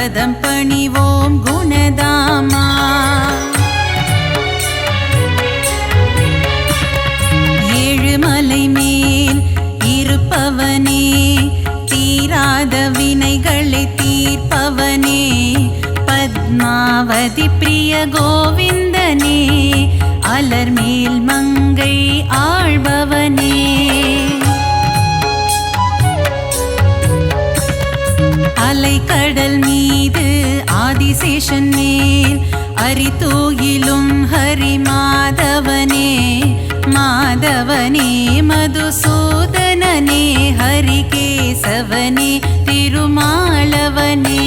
பதம் பணிவோம் குணதாமா. ஏழுமலை மேல் இருப்பவனே, தீராத வினைகளை தீர்ப்பவனே, பத்மாவதி பிரிய கோவிந்தனே, அலர்மேல் மங்கை ஆழ்பவனே. அலைக்கடல் மீது ஆதிசேஷன் மேல் அரிதூயிலும் ஹரி மாதவனே, மாதவனே மதுசூதனனே, ஹரிகேசவனே திருமாலவனே.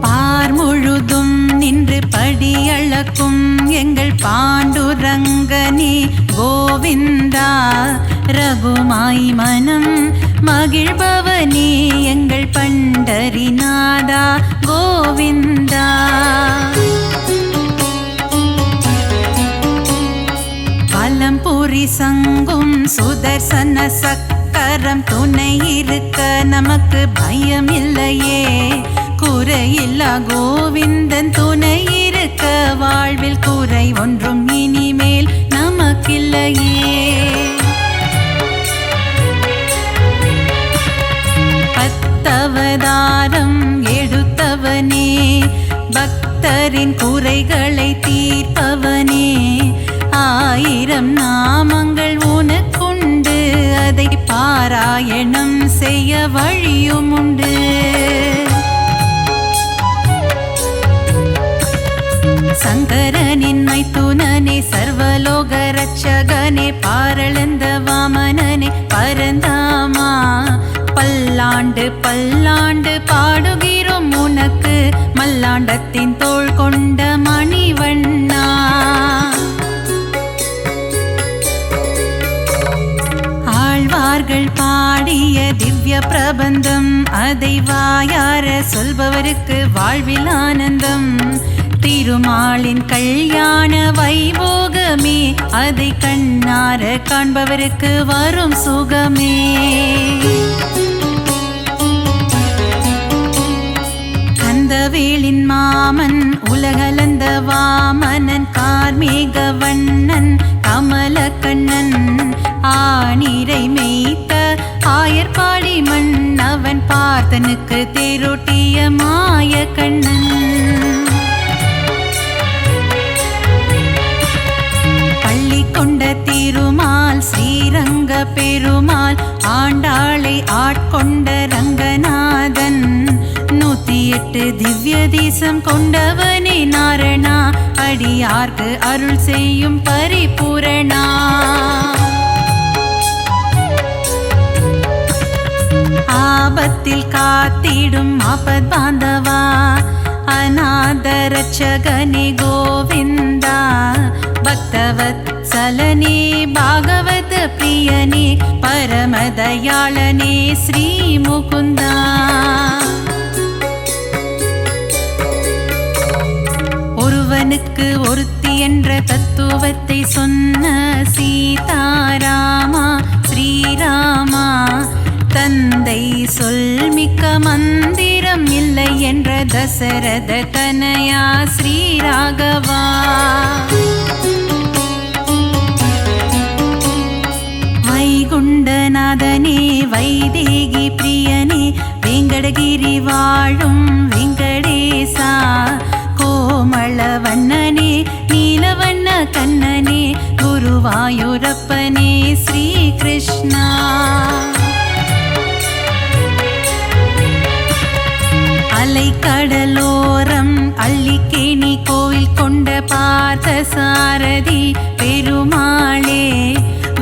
பார் முழுதும் நின்று படியளக்கும் எங்கள் பாண்டுரங்கனே கோவிந்தா, ரகுமாய் மனம் மகிழ்பவனே எங்கள் பண்டரிநாதா கோவிந்தா. பலம்புரி சங்கும் சுதர்சன சக்கரம் துணை இருக்க நமக்கு பயம் இல்லையே, குறையில்லா கோவிந்தன் துணை இருக்க வாழ்வில் குறை ஒன்றும் இனிமேல் நமக்கில்லையே. அவதாரம் எடுத்தவனே, பக்தரின் குறைகளை தீர்ப்பவனே, 1000 நாமங்கள் உனக்குண்டு, அதை பாராயணம் செய்ய வழியும் உண்டு. சங்கரனின் மைத்துனனே, சர்வலோக ரட்சகனே, பாரளந்த வாமனனே, பரந்தாமா, பல்லாண்டு பல்லாண்டு பாடுகிறோம் உனக்கு, மல்லாண்டத்தின் தோள் கொண்ட மணிவண்ணா. ஆழ்வார்கள் பாடிய திவ்ய பிரபந்தம், அதை வாயார சொல்பவருக்கு வாழ்வில் ஆனந்தம். திருமாலின் கல்யாண வைபோகமே, அதை கண்ணார காண்பவருக்கு வரும் சுகமே. கந்தவேலின் மாமன் உலகளந்த வாமனன், கார்மேக வண்ணன் கமலக்கண்ணன், ஆனிரை மேய்த்த ஆயர்பாடி மன்னவன், பார்த்தனுக்கு தேரோட்டிய மாய கண்ணன். கொண்ட திருமால் ஸ்ரீரங்க பெருமாள், ஆண்டாளை ஆட்கொண்ட ரங்கநாதன், 108 திவ்ய தேசம் கொண்டவனே நாரணா, அடியார்க்கு அருள் செய்யும் பரிபூரணா. ஆபத்தில் காத்திடும் ஆபத் பாந்தவா, அநாத ரட்சகனே கோவிந்தா, பக்தவத்சலனே பாகவத பிரியனே, பரமதயாளனே ஸ்ரீ முகுந்தா. ஒருவனுக்கு ஒருத்தி என்ற தத்துவத்தை சொன்ன சீதாராமா ஸ்ரீராமா, தந்தை சொல்மிக்க மந்திரம் இல்லை என்ற தசரத தனயா ஸ்ரீராகவா. வைகுண்டநாதனே வைதேகி பிரியனே, வெங்கடகிரி வாழும் வெங்கடேசா, கோமளவண்ணனே நீலவண்ண கண்ணனே, குருவாயூரப்பனே ஸ்ரீ கிருஷ்ணா. அலைக்கடலோரம் அள்ளிக்கேணி கோவில் கொண்ட பார்த்த சாரதி பெருமாளே,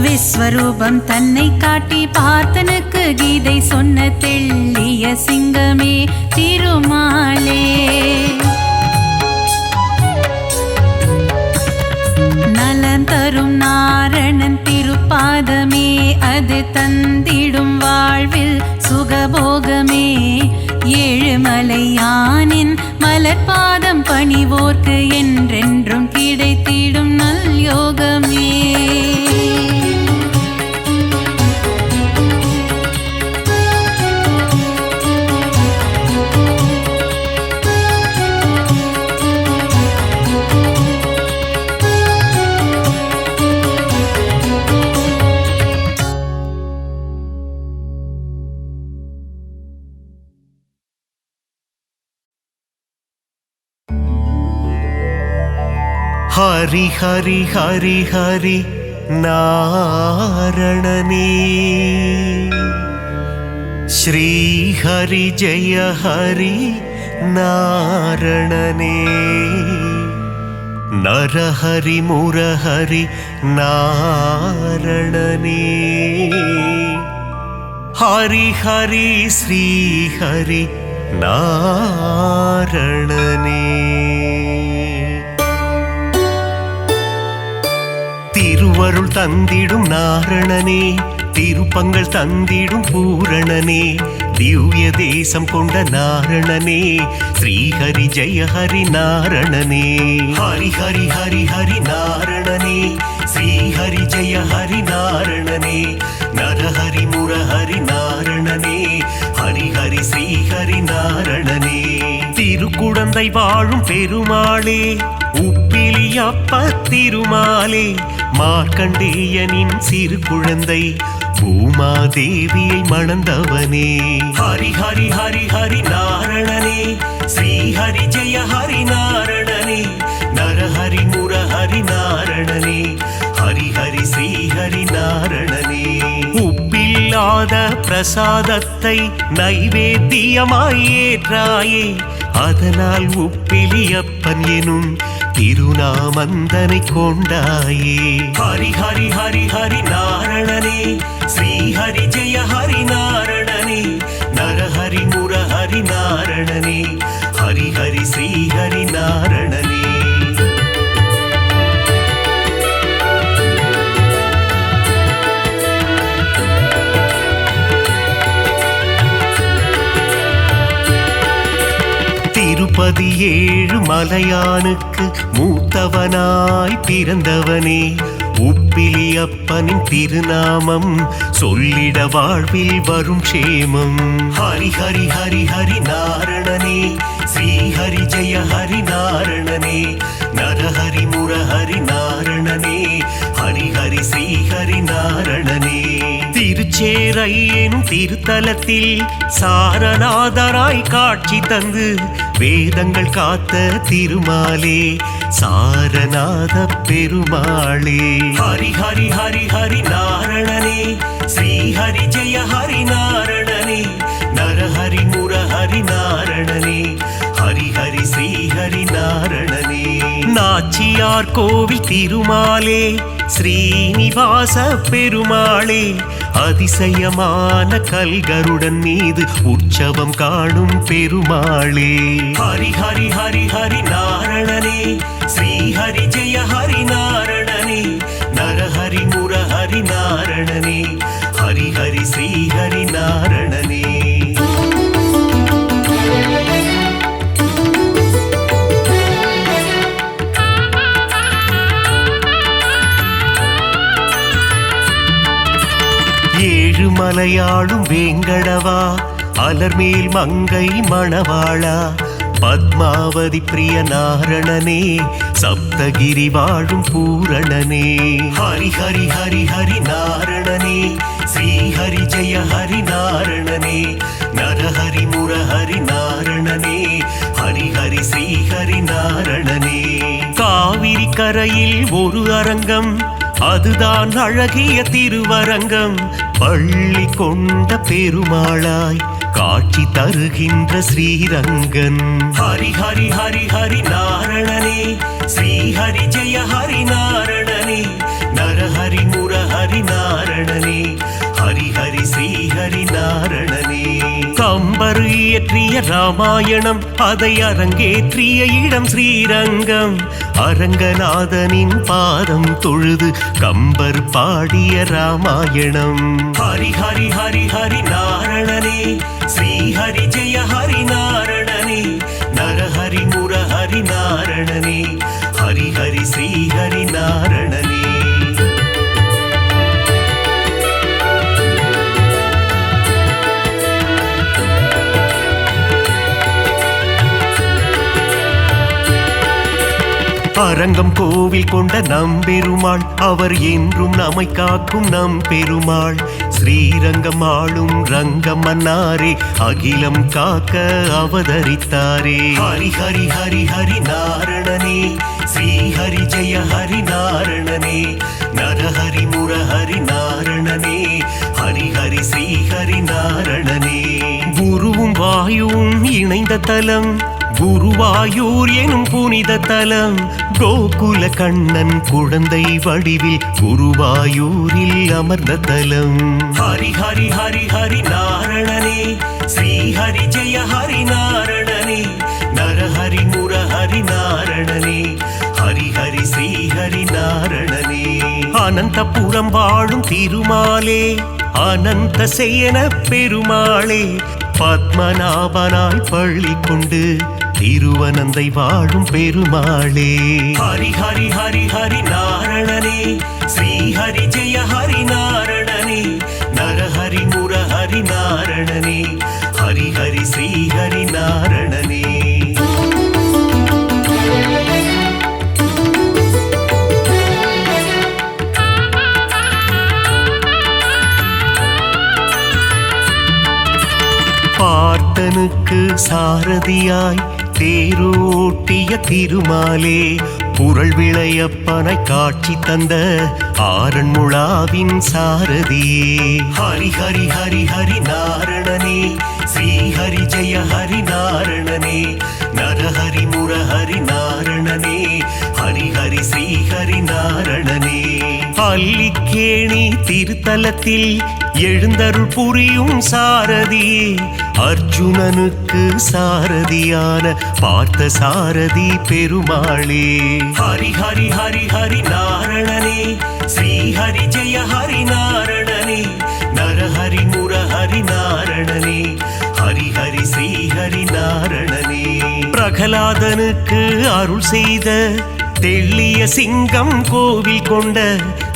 விஸ்வரூபம் தன்னை காட்டி பார்த்தனுக்கு கீதை சொன்ன தெள்ளிய சிங்கமே திருமாலே. நலம் தரும் நாரணன் திருப்பாதமே, அது தந்திடும் வாழ்வில் சுகபோகமே. ஏழுமலையானின் மலர்பாதம் பணிவோர்க்கு என்றென்றும் கிடைத்திடும் நல் யோகமே. ஹரி ஹரி ஹரி ஹரி நாரணனே ஸ்ரீ ஹரி ஜெய ஹரி நாரணனே நரஹரி முரஹரி நாரணனே ஹரி ஹரி ஸ்ரீ ஹரி நாரணனே திருவருள் தந்திடும் நாரணனே திருப்பங்கள் தந்திடும் பூரணனே திவ்ய தேசம் கொண்ட நாரணனே ஸ்ரீஹரி ஜெய ஹரி நாரணனே ஹரி ஹரி ஹரி ஹரி நாரணனே ஸ்ரீஹரி ஜெய ஹரி நாரணனே நரஹரி முரஹரி நாரணனே ஹரி ஹரி ஸ்ரீஹரி நாரணனே திருக்குடந்தை வாழும் பெருமாளே உப்பிலியப்ப திருமாலே மார்க்கண்டேயனின் சிறு குழந்தை பூமாதேவியை மணந்தவனே ஹரி ஹரி ஹரி ஹரி நாரணனே ஸ்ரீஹரி ஜெய ஹரி நாரணனே நரஹரி முரஹரி நாரணனே ஹரி ஹரி ஸ்ரீஹரி நாரணனே உப்பில்லாத பிரசாதத்தை நைவேத்தியமாய் ஏற்றாயே அதனால் உப்பிலியப்பன் எனும் திருநாமந்தனை கொண்டாயே ஹரி ஹரி ஹரி ஹரி நாரணனே ஸ்ரீஹரி ஜெய ஹரி நாரணனே நரஹரி முரஹரி நாரணனே ஹரி ஹரி ஸ்ரீஹரி நாரணனே திருப்பதி ஏழு மலையானுக்கு மூத்தவனாய் பிறந்தவனே உப்பிலியப்பனின் திருநாமம் சொல்லிட வாழ்வில் வரும் க்ஷேமம் ஹரி ஹரி ஹரி ஹரி நாரணனே ஸ்ரீஹரி ஜெய ஹரி நாரணனே நரஹரி முரஹரி நாரணனே ஹரி ஹரி ஸ்ரீஹரி நாரணனே திருச்சேரை எனும் திருத்தலத்தில் சாரநாதராய் காட்சி தந்து வேதங்கள் காத்த திருமாலே சாரநாத பெருமாளே ஹரி ஹரி ஹரி ஹரி நாரணனே ஸ்ரீஹரி ஜெய ஹரி நாரணனே நரஹரி முரஹரி நாரணனே ஹரி ஹரி ஸ்ரீஹரி நாரணனே நாச்சியார் கோவில் திருமாலே ஸ்ரீனிவாச பெருமாளே அதிசயமான கல்கருடன் மீது உற்சவம் காணும் பெருமாளே ஹரி ஹரி ஹரி ஹரி நாரணனே ஸ்ரீஹரி ஜெய ஹரி நாரணனே நரஹரி முரஹரி நாரணனே ஹரி ஹரி ஸ்ரீஹரி நாரணனே ஏழுமலையாளும் வேங்கடவா அலர்மேல் மங்கை மணவாளா பத்மாவதி பிரிய நாரணனே சப்தகிரி வாழும் பூரணனே ஹரி ஹரி ஹரி ஹரி நாரணனே ஸ்ரீஹரி ஜெய ஹரி நாரணனே நரஹரி முரஹரி நாரணனே ஹரி ஹரி ஸ்ரீஹரி நாரணனே காவிரி கரையில் ஒரு அரங்கம் அதுதான் அழகிய திருவரங்கம் பள்ளி கொண்ட பெருமாளாய் காட்சி தருகின்ற ஸ்ரீரங்கன் ஹரி ஹரி ஹரி ஹரி நாரணனே ஸ்ரீஹரி ஜெய ஹரி நாரணனே நரஹரி முரஹரி நாரணனே ஹரி ஹரி ஸ்ரீஹரி நாரணனே கம்பர் இயற்றிய ராமாயணம் அதை அரங்கேற்றிய இடம் ஸ்ரீரங்கம் அரங்கநாதனின் பாதம் தொழுது கம்பர் பாடிய ராமாயணம் ஹரி ஹரி ஹரி ஹரி நாரணனே ஸ்ரீஹரி ஜெய ஹரி நாரணனே நரஹரி முரஹரி நாரணனே ஹரி ஹரி ஸ்ரீஹரி நாரணனே அரங்கம் கோவில் கொண்ட நம்பெருமாள் அவர் என்றும் நம்மை காக்கும் நம்பெருமாள் ஸ்ரீரங்கம் ஆளும் ரங்கம் மன்னாரே அகிலம் காக்க அவதரித்தாரே ஹரி ஹரி ஹரி ஹரி நாரணனே ஸ்ரீஹரி ஜெய ஹரி நாரணனே நரஹரி முரஹரி நாரணனே ஹரி ஹரி ஸ்ரீஹரி நாரணனே குருவும் வாயுவும் இணைந்த தலம் குருவாயூர் எனும் புனித தலம் கோகுல கண்ணன் குழந்தை வடிவில் குருவாயூரில் அமர்ந்த தலம் ஹரி ஹரி ஹரி ஹரி நாரணனே ஸ்ரீஹரி ஜெய ஹரி நாரணனே நரஹரி முரஹரி நாரணனே ஹரி ஹரி ஸ்ரீஹரி நாரணனே அனந்தபுரம் வாழும் திருமாலே அனந்த சேன பெருமாளே பத்மநாபனாய் பள்ளி கொண்டு திருவனந்தை வாழும் பெருமாளே ஹரி ஹரி ஹரி ஹரி நாரணனே ஸ்ரீஹரி ஜெய ஹரி நாரணனே நரஹரி முரஹரி நாரணனே ஹரி ஹரி ஸ்ரீஹரி நாரணனே பார்த்தனுக்கு சாரதியாய் தேரோட்டிய திருமாலே புரள் விளையப்பனை காட்சி தந்த ஆரண்முழாவின் சாரதியே ஹரி ஹரி ஹரி ஹரி நாரணனே ஸ்ரீஹரி ஜெய ஹரி நாரணனே நரஹரி முரஹரி நாரணனே ஹரி ஹரி ஸ்ரீஹரி நாரணனே பள்ளிக்கேணி திருத்தலத்தில் எழுந்தருள் புரியும் சாரதியே அர்ஜுனனுக்கு சாரதியான பார்த்த சாரதி பெருமாளே ஹரி ஹரி ஹரி ஹரி நாரணனே ஸ்ரீஹரி ஜெய ஹரி நாரணனே நரஹரி முரஹரி நாரணனே ஹரி ஹரி ஸ்ரீஹரி நாரணனே பிரகலாதனுக்கு அருள் செய்த தெள்ளிய சிங்கம் கோவில் கொண்ட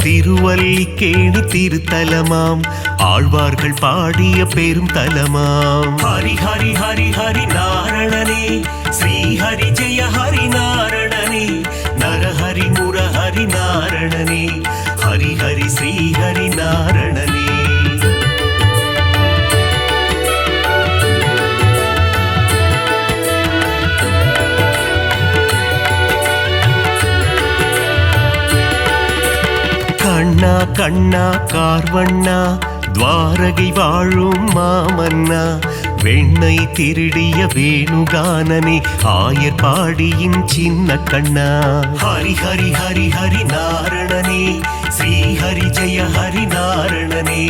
திருவல்லிக்கேணி திருத்தலமாம் ஆழ்வார்கள் பாடிய பெரும் தலமாம் ஹரி ஹரி ஹரி ஹரி நாரணனே ஸ்ரீஹரி ஜெய ஹரி நாரணனே நரஹரி முரஹரி நாரணனே ஹரி ஹரி ஸ்ரீஹரி நாரணனே கண்ணா கண்ணா கார்வண்ணா துவாரகை வாழும் மாமன்னா வெண்ணை திருடிய வேணுகானனே ஆயர் பாடியின் சின்ன கண்ணா ஹரி ஹரி ஹரி ஹரி நாரணனே ஸ்ரீஹரி ஜெய ஹரி நாரணனே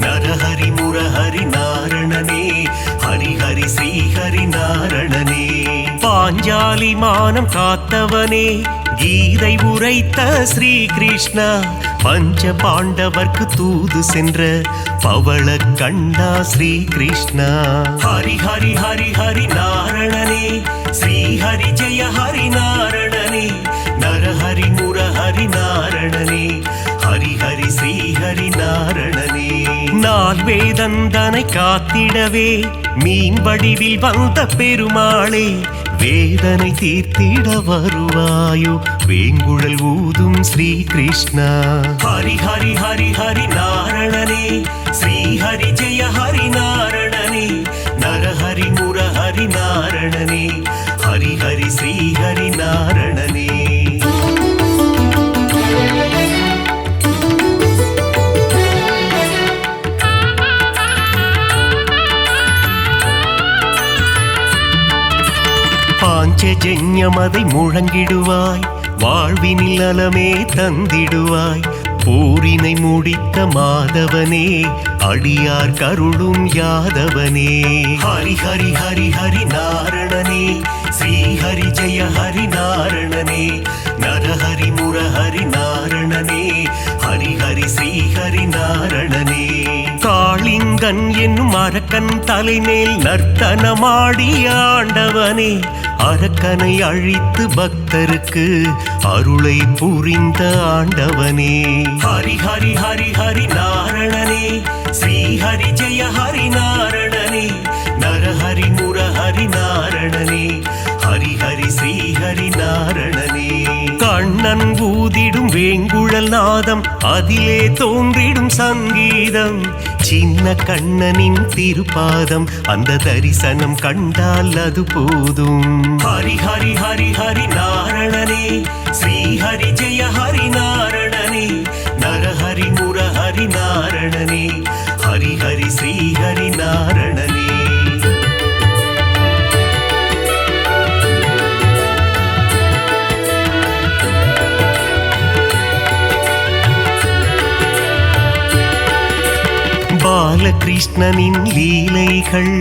நரஹரி முரஹரி நாரணனே ஹரி ஹரி ஸ்ரீஹரி நாரணனே பாஞ்சாலி மானம் காத்தவனே கீதை உரைத்த ஸ்ரீ கிருஷ்ணா பஞ்ச பாண்டவர்க்கு தூது சென்ற பவள கண்ணா ஸ்ரீ கிருஷ்ணா ஹரி ஹரி ஹரி ஹரி நாரணனே ஸ்ரீஹரி ஜெய ஹரி நாரணனே நரஹரி முரஹரி நாரணனே ஹரி ஹரி ஸ்ரீஹரி நாரணனே நால் வேதந்தனை காத்திடவே மீன் வடிவில் வந்த பெருமாளே வேதனை தீர்த்திட வருவாயோ வேங்குழல் ஊதும் ஸ்ரீ கிருஷ்ணா ஹரி ஹரி ஹரி ஹரி நாரணனே ஸ்ரீஹரி ஜெய ஹரி நாரணனே நரஹரி முரஹரி நாரணனே ஹரி ஹரி ஸ்ரீஹரி நாரணனே பாஞ்சஜன்யமதை முழங்கிடுவாய் வாழ்வினில் நலமே தந்திடுவாய் போரினை முடித்த மாதவனே அடியார் கருளும் யாதவனே ஹரி ஹரி ஹரி ஹரி நாரணனே ஸ்ரீஹரி ஜெய ஹரி நாரணனே நரஹரி முரஹரி நாரணனே ஹரி ஹரி ஸ்ரீஹரி நாரணனே காளிங்கன் என்னும் அரக்கன் தலைமேல் நர்த்தனமாடிய ஆண்டவனே அரக்கனை அழித்து பக்தருக்கு அருளை புரிந்த ஆண்டவனே ஹரி ஹரி ஹரி ஹரி நாரணனே ஸ்ரீஹரி ஜெய ஹரி நாரணனே நரஹரி முரஹரி நாரணனே ஹரி ஹரி ஸ்ரீஹரி நாரணனே கண் கண்ணன் ஊதிடும் வேங்குழல் நாதம் அதிலே தோன்றிடும் சங்கீதம் சின்ன கண்ணனின் திருப்பாதம் அந்த தரிசனம் கண்டால் அது போதும் ஹரி ஹரி ஹரி ஹரி நாரணனே ஸ்ரீ ஹரி ஜெய ஹரி நாரணனே நரஹரி முரஹரி நாரணனே ஹரி ஹரி ஸ்ரீ ஹரி நாரணனே பாலகிருஷ்ணனின் லீலைகள்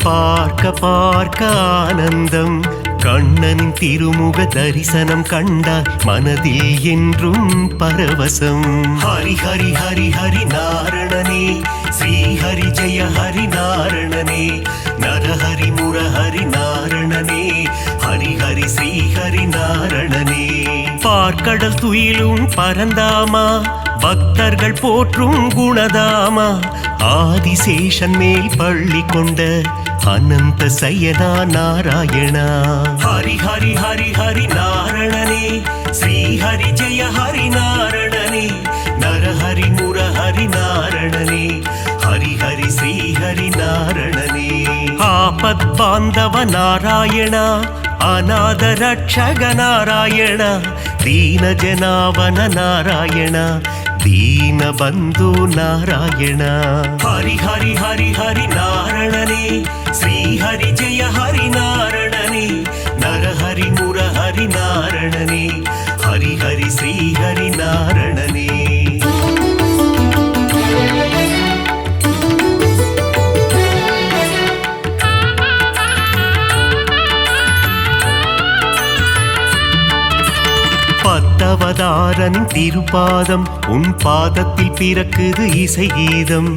பார்க்க பார்க்க ஆனந்தம் கண்ணனின் திருமுக தரிசனம் கண்டால் மனதில் என்றும் பரவசம் ஹரி ஹரி ஹரி ஹரி நாரணனே ஸ்ரீ ஹரி ஜெய ஹரி நாரணனே நரஹரி முரஹரி நாரணனே ஹரி ஹரி ஸ்ரீ ஹரி நாரணனே பார்க்கடல் துயிலும் பரந்தாமா பக்தர்கள் போற்றும் குணதாமா ஆதிசேஷன் மேல் பள்ளி கொண்ட அனந்த சயனா நாராயணா ஹரி ஹரி ஹரி ஹரி நாரணனே ஸ்ரீ ஹரி ஜெய ஹரி நாரணனே நரஹரி முரஹரி நாரணனே ஹரி ஹரி ஸ்ரீ ஹரி நாரணனே ஆபத் பாந்தவ நாராயணா அநாத ரட்சக நாராயணா தீன ஜனாவன நாராயணா ದೀನ ಬಂಧು ನಾರಾಯಣ ಹರಿ ಹರಿ ಹರಿ ಹರಿ ನಾರಣನೇ ಶ್ರೀ ಹರಿ ಜಯ ಹರಿ ನಾರಣನೇ ನರಹರಿ ಮುರಹರಿ ನಾರಣನೇ ಹರಿ ಹರಿ ಶ್ರೀ ಹರಿ ನಾರಣನೇ பத்தவதாரன் திருப்பாதம் உன் பாதத்தில் பிறக்குது இசை கீதம்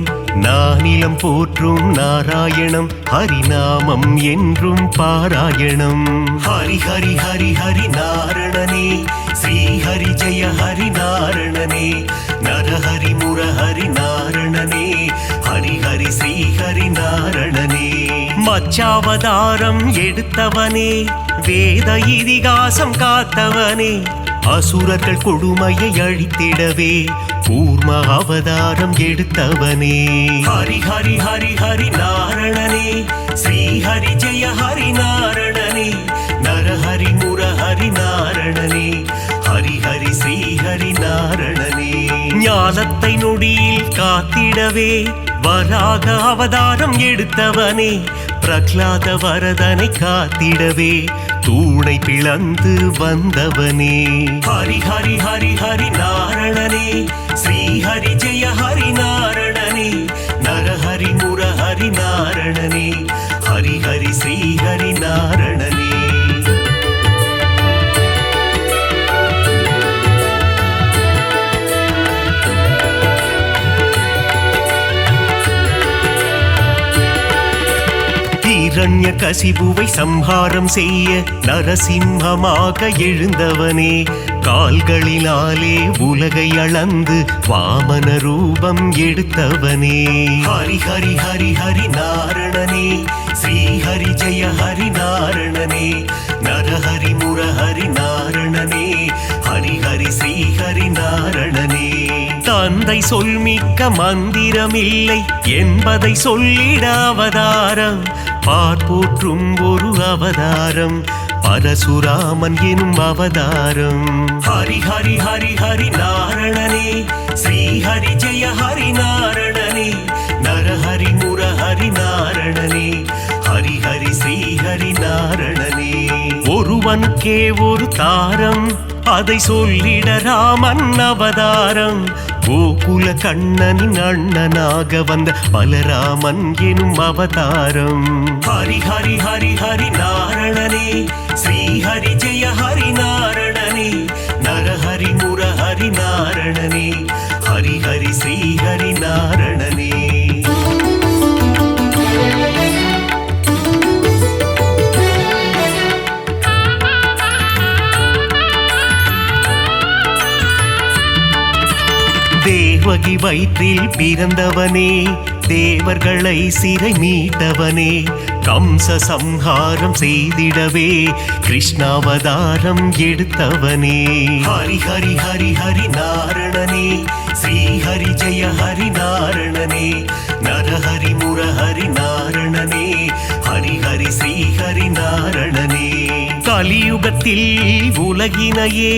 நானிலம் போற்றும் நாராயணம் ஹரிநாமம் என்றும் பாராயணம் ஹரி ஹரி ஹரி ஹரி நாரணனே ஸ்ரீ ஹரி ஜெய ஹரி நாரணனே நரஹரி முரஹரி நாரணனே ஹரி ஹரி ஸ்ரீ ஹரி நாரணனே மச்சாவதாரம் எடுத்தவனே வேத இதிகாசம் காத்தவனே அசுரர்கள் கொடுமையை அழித்திடவே கூர்ம அவதாரம் எடுத்தவனே ஹரி ஹரி ஹரி ஹரி நாரணனே ஸ்ரீ ஹரி ஜெய ஹரி நாரணனே நரஹரி முரஹரி நாரணனே ஹரி ஹரி ஸ்ரீ ஹரி நாரணனே ஞானத்தை நொடியில் காத்திடவே வராக அவதாரம் எடுத்தவனே பிரகலாத வரதனை காத்திடவே தூணை பிளந்து வந்தவனே ஹரி ஹரி ஹரி ஹரி நாரணனே ஸ்ரீ ஹரி ஜெய ஹரி நாரணனே நரஹரி முரஹரி நாரணனே ஹரி ஹரி ஸ்ரீ ஹரி நாரணனே இரண்ய கசிபுவை சம்ஹாரம் செய்ய நரசிம்மமாக எழுந்தவனே கால்களினாலே உலகை அளந்து வாமன ரூபம் எடுத்தவனே ஹரி ஹரி ஹரி ஹரி நாரணனே ஸ்ரீ ஹரி ஜெய ஹரி நாரணனே நரஹரி முரஹரி நாரணனே ஹரி ஹரி ஸ்ரீ ஹரி நாரணனே தந்தை சொல்மிக்க மந்திரமில்லை என்பதை சொல்லிட அவதாரம் பார்ப்போற்றும் ஒரு அவதாரம் பரசுராமன் எனும் அவதாரம் ஹரி ஹரி ஹரி ஹரி நாரணனே ஸ்ரீ ஹரி ஜெய ஹரி நாரணனே நரஹரி முரஹரி நாரணனே ஹரி ஹரி ஸ்ரீ ஹரி நாரணனே ஒருவனுக்கே ஒரு தாரம் அதை சொல்லிட ராமன் அவதாரம் கோகுல கண்ணனின் அண்ணனாக வந்த பலராமன் எனும் அவதாரம் ஹரி ஹரி ஹரி ஹரி நாரணனே ஸ்ரீ ஹரி ஜெய ஹரி நாரணனே நரஹரி முரஹரி நாரணனே ஹரி ஹரி ஸ்ரீ ஹரி நாரணனே கல்கி வயிற்றில் பிறந்தவனே தேவர்களை சிறை மீட்டவனே கம்ச சம்ஹாரம் செய்திடவே கிருஷ்ணாவதாரம் எடுத்தவனே ஹரி ஹரி ஹரி ஹரி நாரணனே ஸ்ரீ ஹரி ஜெய ஹரி நாரணனே நரஹரி முரஹரி நாரணனே ஹரி ஹரி ஸ்ரீ ஹரி நாரணனே கலியுகத்தில் உலகினையே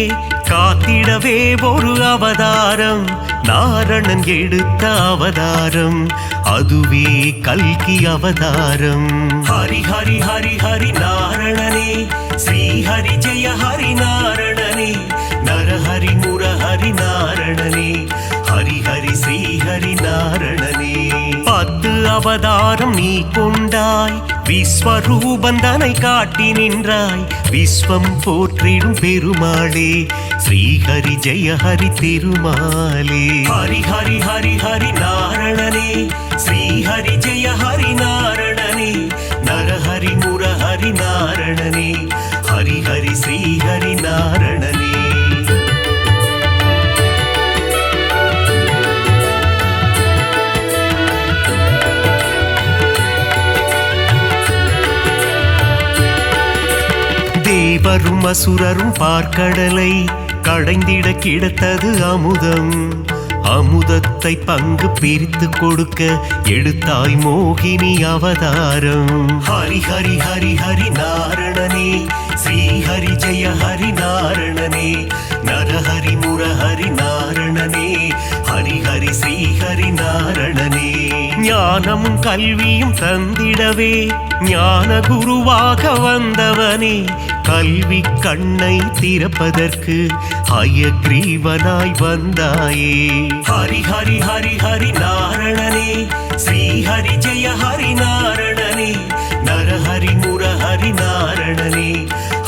காத்திடவே ஒரு அவதாரம் நாரணன் எடுத்த அவதாரம் அதுவே கல்கி அவதாரம் ஹரி ஹரி ஹரி ஹரி நாரணனே ஸ்ரீ ஹரி ஜெய ஹரி நாரணனே நரஹரி முரஹரி நாரணனே ஹரி ஹரி ஸ்ரீ ஹரி நாரணனே 10 அவதாரம் நீ கொண்டாய் விஸ்வரூபந்தனை காட்டி நின்றாய் விஸ்வம் போற்றிடும் பெருமாளே ஸ்ரீ ஹரி ஜெய ஹரி திருமாலே ஹரி ஹரி ஹரி ஹரி நாரணனே ஸ்ரீ ஹரி ஜெய ஹரி நாரணனே நரஹரி முரஹரி நாரணனே ஹரி ஹரி ஸ்ரீ ஹரி நாரணனே தேவரும் அசுரரும் பார்க்கடலை கடைந்திட கிடைத்தது அமுதம் அமுதத்தை பங்கு பிரித்து கொடுக்க எடுத்தாய் மோகினி அவதாரம் ஹரி ஹரி ஹரி ஹரி நாரணனே ஸ்ரீ ஹரி ஜெய ஹரி நாரணனே நரஹரி முரஹரி நாரணனே ஹரி ஹரி ஸ்ரீ ஹரி நாரணனே ஞானமும் கல்வியும் தந்திடவே ஞான குருவாக வந்தவனே கல்வி கண்ணை திறப்பதற்கு ஹயக்ரீவனாய் வந்தாயே ஹரி ஹரி ஹரி ஹரி நாரணனே ஸ்ரீ ஹரி ஜெய ஹரி நாரணனே நரஹரி முரஹரி நாரணனே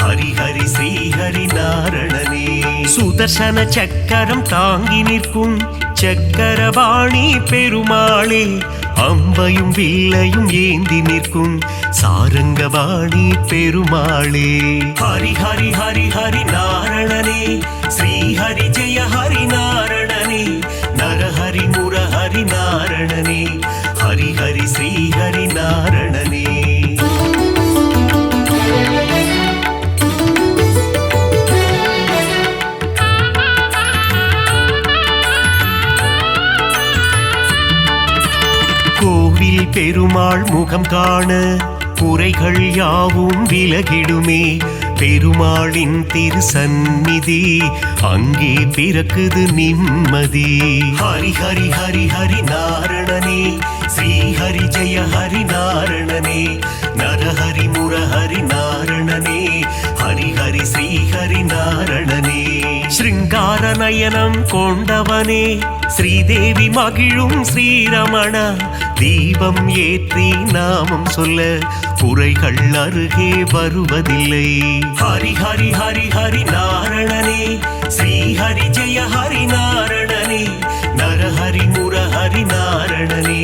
ஹரி ஹரி ஸ்ரீ ஹரி நாரணனே சுதர்சன சக்கரம் தாங்கி நிற்கும் சக்கரபாணி பெருமாளே அம்பையும் வில்லையும் ஏந்தி நிற்கும் சாரங்கபாணி பெருமாளே ஹரி ஹரி ஹரி ஹரி நாரணனே ஸ்ரீ ஹரி ஜெய ஹரி நாரணனே நரஹரி முரஹரி நாரணனே ஹரி ஹரி ஸ்ரீ ஹரி நாரணனே கோவில் பெருமாள் முகம் காண குறைகள் யாவும் விலகிடுமே பெருமாளின் திருசந்நிதி அங்கே பிறக்குது நிம்மதி ஹரி ஹரி ஹரி ஹரி நாரணனே ஸ்ரீ ஹரி ஜெய ஹரி நாரணனே நரஹரி முரஹரி நாரணனே ஹரி ஹரி ஸ்ரீ ஹரி நாரணனே ஸ்ருங்கார நயனம் கொண்டவனே ஸ்ரீதேவி மகிழும் ஸ்ரீரமணா தீபம் ஏற்றி நாமம் சொல்ல குறைகள் அருகே வருவதில்லை ஹரி ஹரி ஹரி ஹரி நாரணனே ஸ்ரீ ஹரி ஜெய ஹரி நாரணனே நரஹரி முரஹரி நாரணனே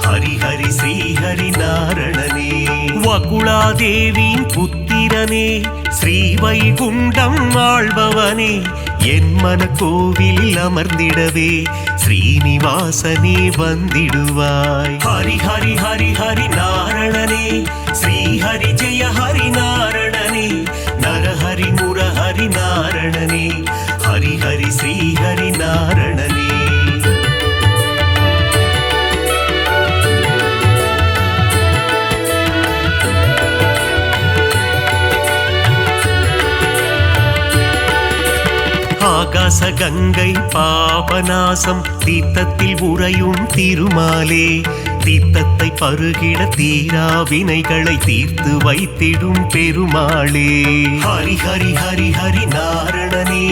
ஹரி ஹரி ஸ்ரீ ஹரி நாரணனே வகுளாதேவியின் புத்திரனே ஸ்ரீ வைகுண்டம் ஆள்பவனே என் மன கோவிலில் அமர்ந்திடவே ஸ்ரீனிவாசனே வந்திடுவாய் ஹரி ஹரி ஹரி ஹரி நாரணனே ஸ்ரீ ஹரி ஜெய ஹரி நாரணனே நரஹரி முரஹரி நாரணனே ஹரி ஹரி ஸ்ரீ ஹரி நாரணனே ஆகாச கங்கை பாபநாசம் தீர்த்தத்தில் உறையும் திருமாலே தீர்த்தத்தை பருகிட தீரா வினைகளை தீர்த்து வைத்திடும் பெருமாளே ஹரி ஹரி ஹரி ஹரி நாரணனே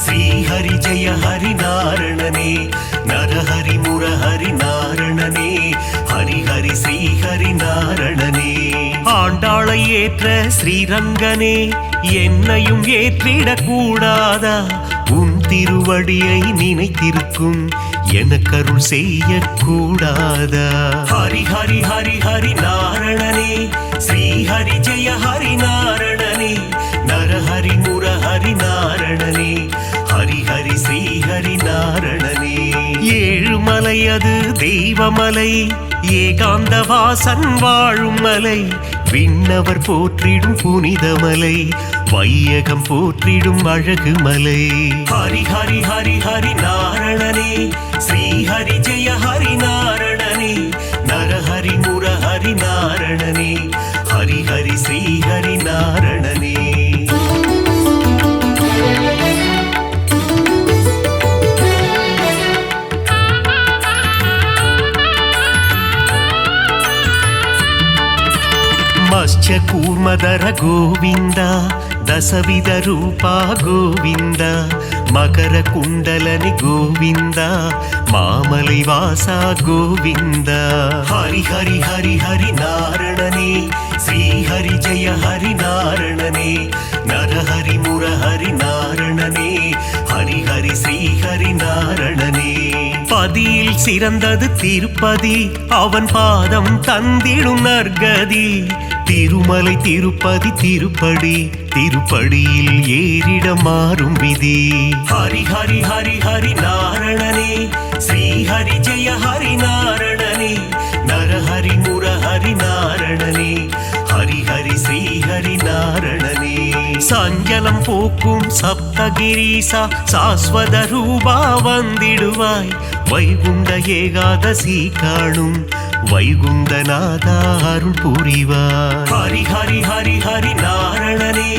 ஸ்ரீ ஹரி ஜெய ஹரி நாரணனே நரஹரி முரஹரி நாரணனே ஹரி ஹரி ஸ்ரீ ஹரி நாரணனே ஆண்டாளை ஏற்ற ஸ்ரீரங்கனே என்னையும் ஏற்றிடக் கூடாதா உன் திருவடியை நினைத்திருக்கும் எனக்கருள் செய்ய கூடாதா ஹரி ஹரி ஹரி ஹரி நாரணனே ஸ்ரீ ஹரி ஜெய ஹரி நாரணனே நரஹரி முரஹரி நாரணனே ஹரி ஹரி ஸ்ரீ ஹரி நாரணனே ஏழு அது தெய்வமலை, ஏகாந்த வாசன் வாழும் மலை, விண்ணவர் போற்றிடும் புனிதமலை, வையகம் போற்றிடும் அழகு மலை. ஹரி ஹரி ஹரி ஹரி நாரணனே, ஸ்ரீ ஹரி ஜெய ஹரி நாரணனே, நரஹரி முரஹரி நாரணனே, ஹரி ஹரி ஸ்ரீ ஹரி நாரணனே. ಮತ್ಸ್ಯ ಕೂರ್ಮದರ ಗೋವಿಂದ, ದಸವಿಧ ರೂಪ ಗೋವಿಂದ, ಮಕರ ಕುಂಡಲನಿ ಗೋವಿಂದ, ಮಾಮಲೈ ವಾಸ ಗೋವಿಂದ. ಹರಿ ಹರಿ ಹರಿ ಹರಿ ನಾರಣನೇ, ಶ್ರೀ ಹರಿ ಜಯ ಹರಿ ನಾರಣನೇ, ನರಹರಿ ಮುರಹರಿ ನಾರಣನೇ, ஹரி ஹரி ஸ்ரீ ஹரி நாரணனே. பதியில் சிறந்தது திருப்பதி, அவன் பாதம் தந்திடும் நற்கதி. திருமலை திருப்பதி திருப்படி, திருப்படியில் ஏறிட மாறும் விதி. ஹரி ஹரி ஹரி ஹரி நாரணனே, ஸ்ரீ ஹரி ஜெய ஹரி நாரணனே, நரஹரி முரஹரி நாரணனே, ஹரி ஹரி ஸ்ரீ ஹரி நாரணனே. சஞ்சலம் போக்கும் சப்தகிரீசா, சாஸ்வத ரூபா வந்திடுவாய், வைகுண்ட ஏகாதசி காணும் வைகுந்தநாதா அருள் புரிவாய். ஹரி ஹரி ஹரி ஹரி நாரணனே,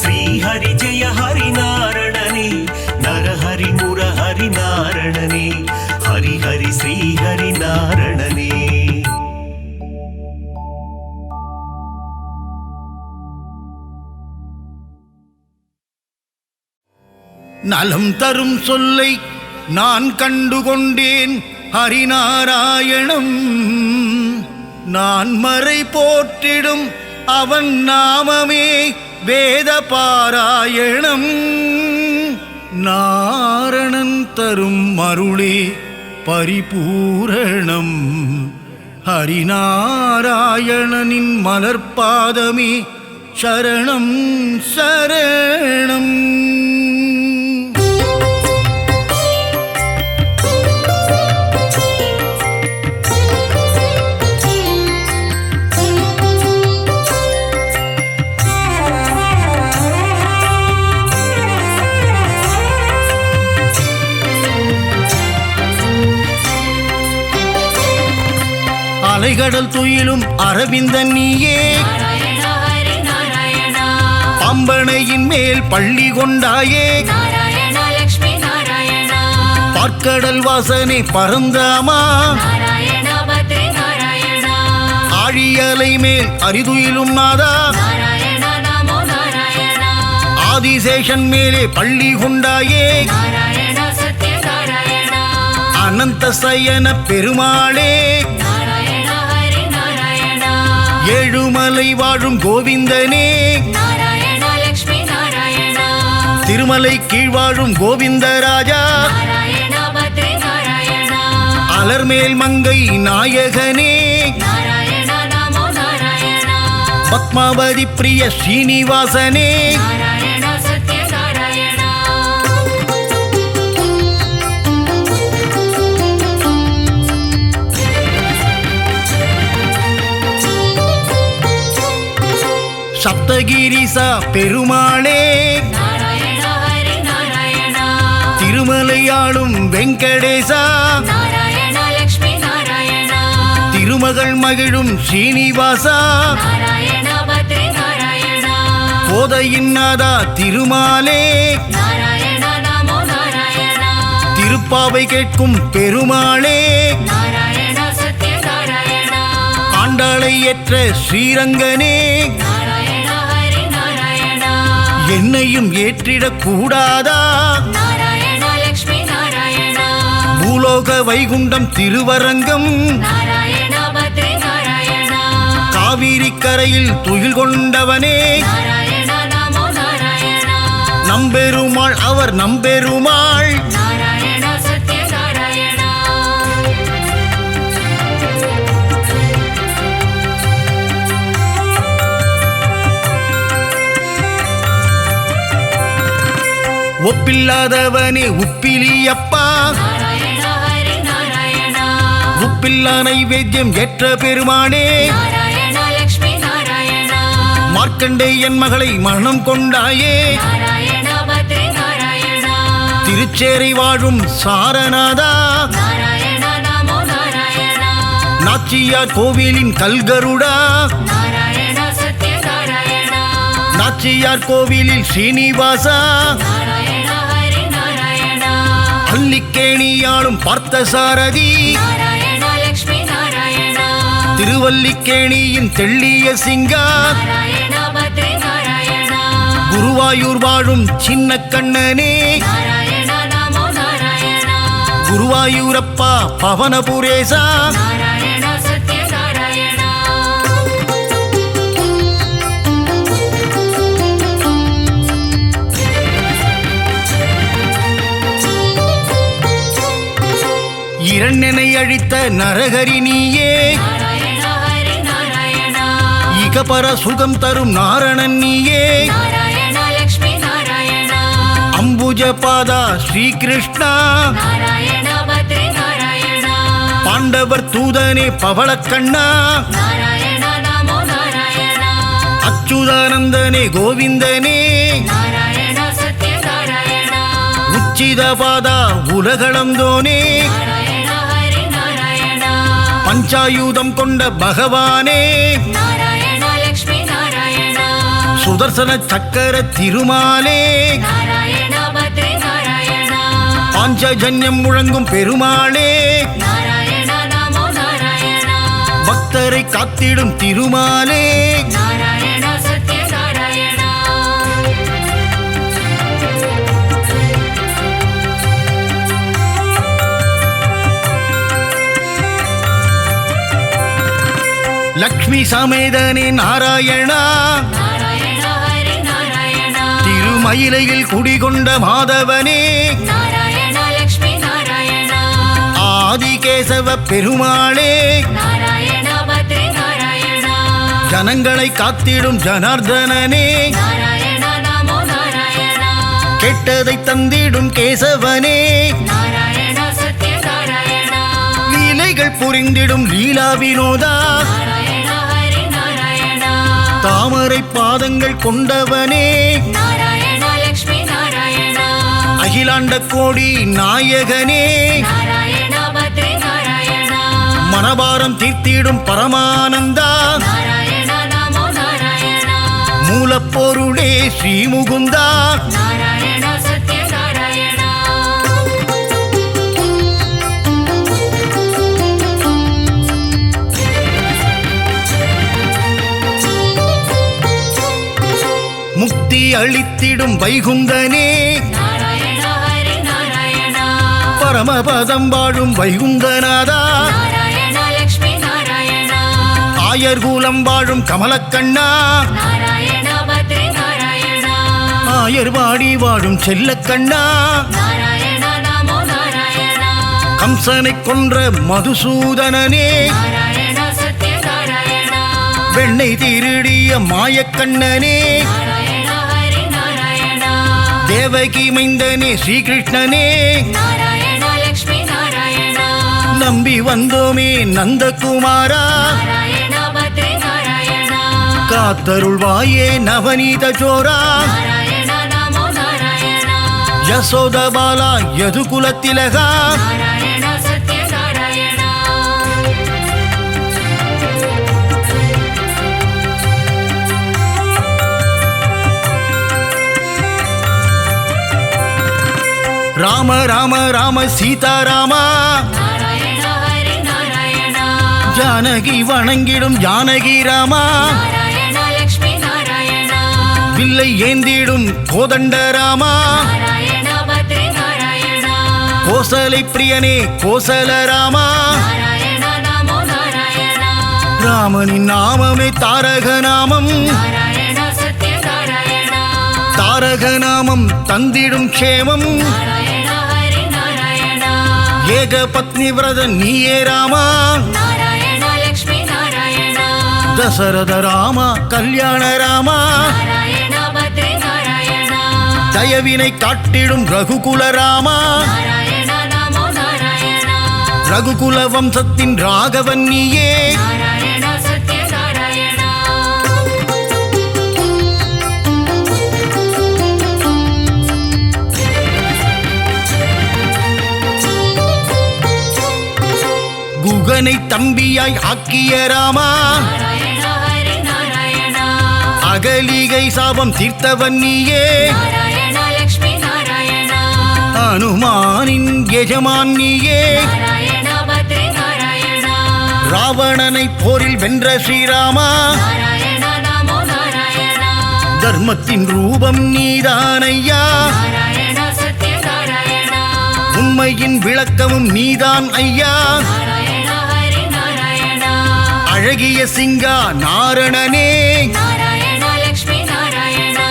ஸ்ரீ ஹரி ஜெய ஹரி நாரணனே, நரஹரி முரஹரி நாரணனே, ஹரி ஹரி ஸ்ரீ ஹரி நாரணனே. நலம் தரும் சொல்லை நான் கண்டுகொண்டேன் ஹரிநாராயணம், நான் மறை போற்றிடும் அவன் நாமமே வேத பாராயணம். நாரணன் தரும் அருளே பரிபூரணம், ஹரிநாராயணனின் மலர்பாதமே சரணம் சரணம். அலைகடல் துயிலும் அரவிந்தன் நீயே, பம்பனையின் மேல் பள்ளி கொண்டாயே, பார்க்கடல் வாசனை பரந்தாமா, ஆழியலை மேல் அரிதுயிலும் நாதா, ஆதிசேஷன் மேலே பள்ளி கொண்டாயே, அனந்த சயன பெருமாளே, ஏழுமலை வாழும் கோவிந்தனே, திருமலை கீழ் வாழும் கோவிந்தராஜா, அலர்மேல் மங்கை நாயகனே, பத்மாவதி பிரிய ஸ்ரீனிவாசனே, சப்தகிரிசா பெருமாளே, திருமலையாளும் வெங்கடேசா, திருமகள் மகிழும் ஸ்ரீனிவாசா, கோதையின் நாதா திருமாலே, திருப்பாவை கேட்கும் பெருமாளே, ஆண்டாளை ஏற்ற ஸ்ரீரங்கனே, என்னையும் ஏற்றிடக் கூடாதா, பூலோக வைகுண்டம் திருவரங்கம், காவிரி கரையில் துயில் கொண்டவனே, நம்பெருமாள் அவர் நம்பெருமாள், ஒப்பில்லாதவனே உப்பிலியப்பா, உப்பில்லா நைவேத்தியம் ஏற்ற பெருமானே நாராயணா லக்ஷ்மி நாராயணா மார்க்கண்டேயன் மகளை மரணம் கொண்டாயே நாராயணா பத்ரி நாராயணா திருச்சேரை வாழும் சாரநாதா நாராயணா நமோ நாராயணா நாச்சியார் கோவிலின் கல்கருடா நாராயணா சத்ய நாராயணா நாச்சியார் கோவிலில் ஸ்ரீனிவாசா நாராயணா ஹரி நாராயணா அல்லிக்கேணியாளும் பார்த்த சாரதி நாராயணா லக்ஷ்மி நாராயணா திருவல்லிக்கேணியின் தெள்ளிய சிங்கா நாராயணா பத்ரி நாராயணா குருவாயூர் வாழும் சின்ன கண்ணனே நாராயணா நமோ நாராயணா குருவாயூரப்பா பவனபுரேசா நாராயணா சத்ய நாராயணா இரண்டனை அழித்த நரகரி நீயே நாராயணா ஹரி நாராயணா இகபர சுகம் தரும் நாரணன் நீயே நாராயணா லக்ஷ்மி நாராயணா அம்புஜ பாதா ஸ்ரீகிருஷ்ணா நாராயணா பத்ரி நாராயணா பாண்டவர் தூதனே பவளக்கண்ணா நாராயணா நமோ நாராயணா அச்சுதானந்தனே கோவிந்தனே நாராயணா சத்ய நாராயணா உச்சித பாதா உலகளந்தோனே நாராயணா ஹரி நாராயணா பஞ்சாயுதம் கொண்ட பகவானே நாராயணா லக்ஷ்மி நாராயணா சுதர்சன சக்கர திருமாலே நாராயணா பத்ரி நாராயணா பாஞ்சஜன்யம் முழங்கும் பெருமாளே நாராயணா நமோ நாராயணா பக்தரை காத்திடும் திருமாலே நாராயணா சத்ய நாராயணா லக்ஷ்மி சமேதனே நாராயணா நாராயணா ஹரி நாராயணா திருமயிலையில் குடிகொண்ட மாதவனே நாராயணா லக்ஷ்மி நாராயணா ஆதிகேசவ பெருமாளே நாராயணா பத்ரி நாராயணா ஜனங்களை காத்திடும் ஜனார்தனனே நாராயணா நமோ நாராயணா கெட்டதை தந்திடும் கேசவனே நாராயணா சத்ய நாராயணா லீலைகள் புரிந்திடும் லீலா வினோதா நாராயணா ஹரி நாராயணா தாமரை பாதங்கள் கொண்டவனே நாராயணா லக்ஷ்மி நாராயணா அகிலாண்ட கோடி நாயகனே நாராயணா பத்ரி நாராயணா மனபாரம் தீர்த்திடும் பரமானந்தா நாராயணா நமோ நாராயணா மூலப்பொருளே ஸ்ரீமுகுந்தா நாராயணா சத்ய நாராயணா முக்தி அளித்திடும் வைகுந்தனே நாராயணா ஹரி நாராயணா பரமபதம் வாழும் வைகுந்தநாதா நாராயணா லக்ஷ்மி நாராயணா ஆயர்கூலம் வாழும் கமலக்கண்ணா நாராயணா பத்ரி நாராயணா ஆயர்வாடி வாழும் செல்லக்கண்ணா நாராயணா நமோ நாராயணா கம்சனை கொன்ற மதுசூதனனே நாராயணா சத்ய நாராயணா வெண்ணை திருடிய மாயக்கண்ணனே நாராயணா ஹரி நாராயணா தேவகி மைந்தனே ஸ்ரீகிருஷ்ணனே நாராயணா லக்ஷ்மி நாராயணா நம்பி வந்தோமே நந்தகுமாரா நாராயணா பத்ரி நாராயணா காத்தருள்வாயே நவநீத சோரா நாராயணா நமோ நாராயணா யசோதபாலா யதுகுலத்திலகா நாராயணா சத்ய நாராயணா ராம ராம ராம சீதாராமா நாராயணா ஹரி நாராயணா ஜானகி வணங்கிடும் ஜானகி ராமா நாராயணா லக்ஷ்மி நாராயணா வில்லை ஏந்திடும் கோதண்ட ராமா நாராயணா பத்ரி நாராயணா கோசலை பிரியனே கோசல ராமா நாராயணா நமோ நாராயணா ராமனின் நாமமே தாரக நாமம் நாராயணா சத்ய நாராயணா தாரக நாமம் தந்திடும் க்ஷேமம் நாராயணா ஹரி நாராயணா ஏக பத்னி விரதன் நீயே ராமா நாராயணா லக்ஷ்மி நாராயணா தசரத ராமா கல்யாண ராமா நாராயணா பத்ரி நாராயணா தயவினை காட்டிடும் ரகுகுல ராமா நாராயணா நமோ நாராயணா ரகுகுல வம்சத்தின் ராகவன் நீயே நாராயண சத்ய நாராயணா குகனை தம்பியாய் ஆக்கிய ராமா நாராயண ஹரி நாராயணா அகலிகை சாபம் தீர்த்தவன் நீயே நாராயண லக்ஷ்மி நாராயணா அனுமானின் எஜமான் நீயே நாராயண பத்ரி நாராயணா ராவணனை போரில் வென்ற ஸ்ரீராமா நாராயண நமோ நாராயணா தர்மத்தின் ரூபம் நீதானையா நாராயண சத்ய நாராயணா உண்மையின் விளக்கமும் நீதான் ஐயா நாராயண ஹரி நாராயணா அழகிய சிங்கா நாரணனே நாராயண லக்ஷ்மி நாராயணா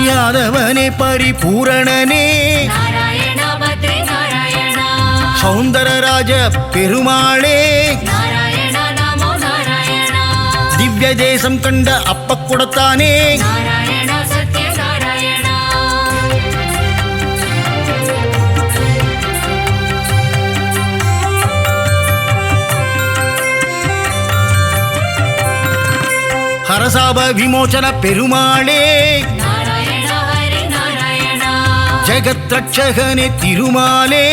யாதவனே பரிபூரணனே நாராயண பத்ரி நாராயணா சௌந்தரராஜ பெருமாளே நாராயண நமோ நாராயணா திவ்ய தேசம் கண்ட அப்பக்குடத்தானே நாராயண சத்ய நாராயணா ஹரசாப விமோசன பெருமாளே நாராயண ஹரி நாராயணா ஜெகத் ரட்சகனே திருமாலே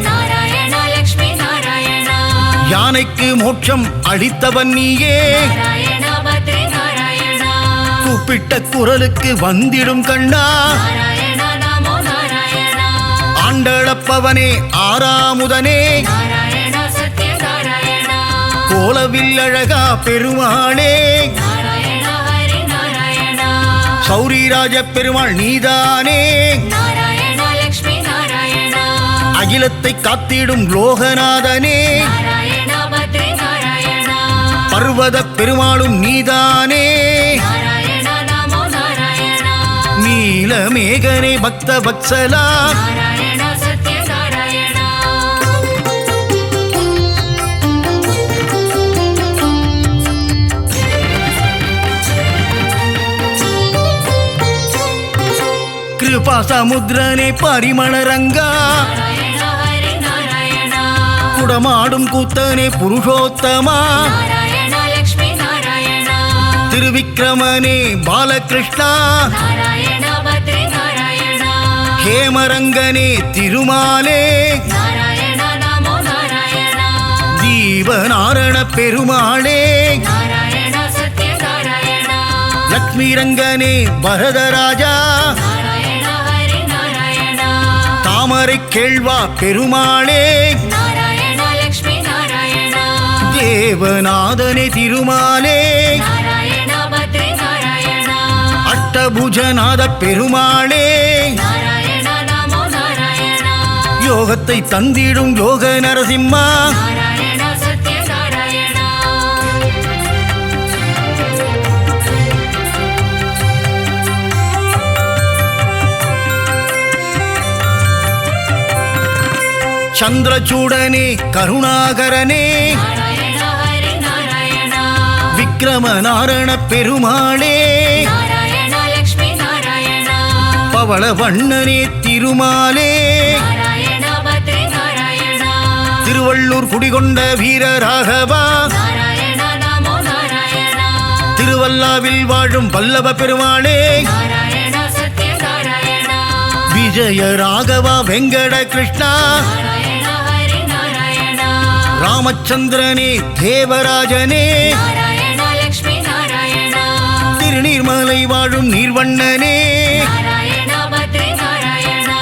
நாராயண லக்ஷ்மி நாராயணா யானைக்கு மோட்சம் அளித்தவன் நீயே நாராயண பத்ரி நாராயணா கூப்பிட்ட குரலுக்கு வந்திடும் கண்ணா நாராயண நமோ நாராயணா ஆண்டளப்பவனே ஆறாமுதனே நாராயண சத்ய நாராயணா கோலவில் அழகா பெருமாளே நாராயண ஹரி நாராயணா சௌரிராஜ பெருமாள் நீதானே நாராயண லக்ஷ்மி நாராயணா அகிலத்தை காத்திடும் லோகநாதனே நாராயண பத்ரி நாராயணா பர்வத பெருமாளும் நீதானே நாராயண நமோ நாராயணா நீலமேகனே பக்த வத்சலா நாராயண சத்ய நாராயணா கிருபா சமுத்திரனே பரிமளரங்கா நாராயண ஹரி நாராயணா குடமாடும் கூத்தனே புருஷோத்தமா நாராயண லக்ஷ்மி நாராயணா திருவிக்கிரமனே பாலகிருஷ்ணா நாராயண பத்ரி நாராயணா ஹேமரங்கனே திருமாலே நாராயண நமோ நாராயணா தீபநாரண பெருமாளே நாராயண சத்ய நாராயணா லக்ஷ்மி ரங்கனே பரதராஜா நாராயண ஹரி நாராயணா தாமரை கேள்வா பெருமாளே நாராயண லக்ஷ்மி நாராயணா தேவநாதனே திருமாலே நாராயண பத்ரி நாராயணா அஷ்டபுஜநாத பெருமாளே நாராயண நமோ நாராயணா யோகத்தை தந்திடும் யோக நரசிம்மா நாராயண சத்ய நாராயணா சந்திரசூடனே கருணாகரனே நாராயண ஹரி நாராயணா விக்ரமநாரண பெருமாளே நாராயண லக்ஷ்மி நாராயணா பவள வண்ணனே திருமாலே நாராயண பத்ரி நாராயணா திருவள்ளூர் குடிகொண்ட வீரராகவா நாராயண நமோ நாராயணா திருவல்லாவில் வாழும் வல்லப பெருமாளே நாராயண சத்ய நாராயணா விஜய ராகவா வெங்கட கிருஷ்ணா நாராயண ஹரி நாராயணா ராமச்சந்திரனே தேவராஜனே நாராயண லக்ஷ்மி நாராயணா திருநீர்மலை வாழும் நீர்வண்ணனே நாராயண பத்ரி நாராயணா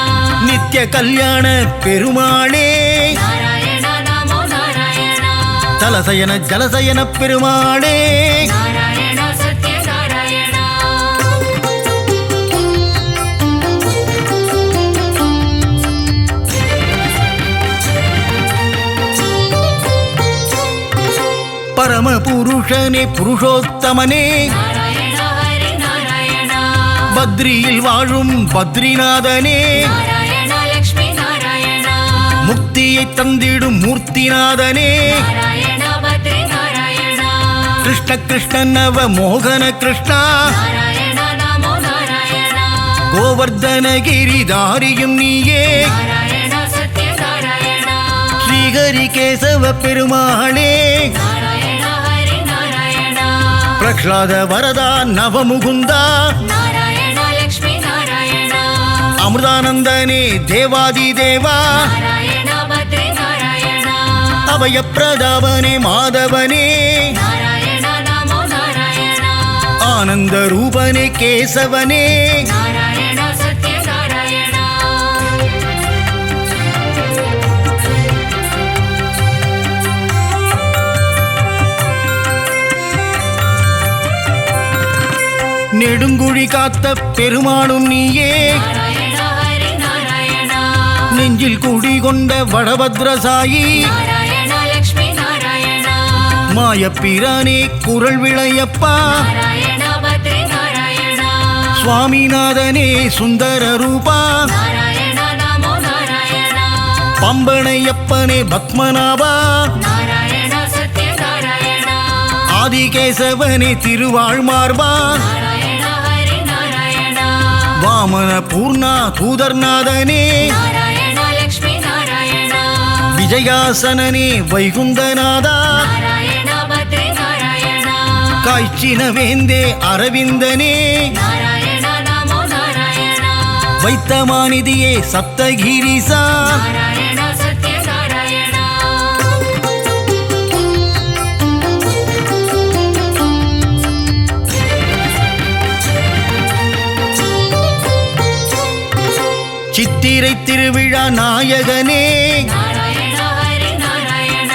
நித்திய கல்யாண பெருமாளே நாராயண நமோ நாராயணா தலசயன ஜலசயன பெருமாளே நாராயண சத்ய நாராயணா பரம புருஷனே புருஷோத்தமனே நாராயண ஹரி நாராயணா பத்ரியில் வாழும் பத்ரிநாதனே நாராயண லக்ஷ்மி நாராயணா முக்தியை தந்திடும் மூர்த்திநாதனே நாராயண பத்ரி நாராயணா கிருஷ்ண கிருஷ்ண நவ மோகன கிருஷ்ணா நாராயண நமோ நாராயணா கோவர்தனகிரிதாரியும் நீயே நாராயண சத்ய நாராயணா ஸ்ரீ ஸ்ரீஹரி கேசவ பெருமாளே நாராயண ஹரி நாராயண பிரஹ்லாத வரதா நவமுகுந்தா நாராயண லக்ஷ்மி நாராயண அமிர்தானந்தனே தேவாதி தேவா நாராயண பத்ரி நாராயண அபயப்பிரதாபனே மாதவனே நாராயண நமோ நாராயண ஆனந்த ரூபனே கேசவனே நாராயண சத்ய நாராயண நெடுங்குழி காத்த பெருமாளும் நீயே நாராயண ஹரி நாராயண நெஞ்சில் குடிகொண்ட வடபத்ரசாயி நாராயண லக்ஷ்மி நாராயண மாயப்பிரானே குரல் விளையப்பா நாராயண பத்ரி நாராயண சுவாமிநாதனே சுந்தர ரூபா நாராயண நமோ நாராயண பம்பனையப்பனே பத்மநாபா நாராயண சத்ய நாராயண ஆதிகேசவனே திருவாழ்மார்பா நாராயண ஹரி நாராயண வாமன பூர்ணா தூதர்நாதனே நாராயண லக்ஷ்மி நாராயண விஜயாசனனே வைகுந்தநாதா நாராயண பத்ரி நாராயண காய்ச்சின வேந்தே அரவிந்தனே நாராயண நமோ நாராயண வைத்தமாநிதியே சப்தகிரிசா நாராயண சத்ய நாராயண சித்திரை திருவிழா நாயகனே நாராயண ஹரி நாராயண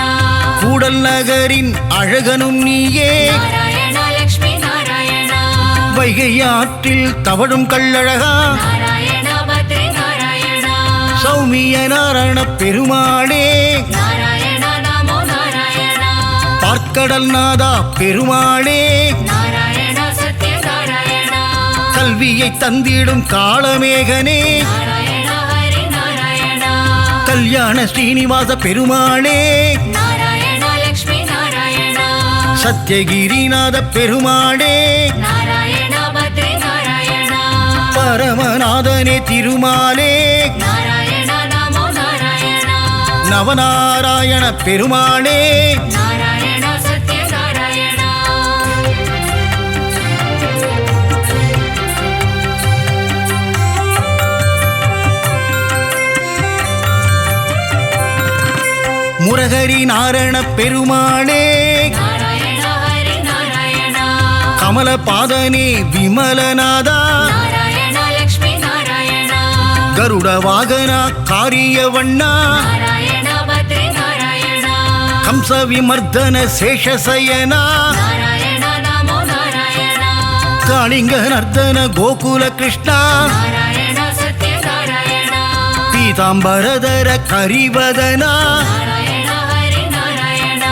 கூடல் நகரின் அழகனும் நீயே நாராயண லக்ஷ்மி நாராயண வைகை ஆற்றில் தவழும் கள்ளழகா நாராயண பத்ரி நாராயண சௌமிய நாராயண பெருமாளே நாராயண நமோ நாராயண பார்க்கடல் நாதா பெருமாளே நாராயண சத்ய நாராயண கல்வியை தந்திடும் காளமேகனே நாராயண ஹரி நாராயண கல்யாண ஸ்ரீனிவாச பெருமாளே நாராயண லக்ஷ்மி நாராயண சத்யகிரிநாத பெருமாளே நாராயண பத்ரி நாராயண பரமநாதனே திருமாலே நாராயண நமோ நாராயண நவநாராயண பெருமாளே நாராயண சத்ய நாராயண முரகரி நாராயண பெருமாளே நாராயண ஹரி நாராயண கமலபாதனே விமலநாதா நாராயண லக்ஷ்மி நாராயண கருட வாகனா காரியவண்ணா நாராயண பத்ரி நாராயண கம்ச விமர்தன சேஷசயனா நாராயண நமோ நாராயண காளிங்க நர்தன கோகுல கிருஷ்ணா நாராயண சத்ய நாராயண பீதாம்பரதர கரிவதனா நாராயண ஹரி நாராயண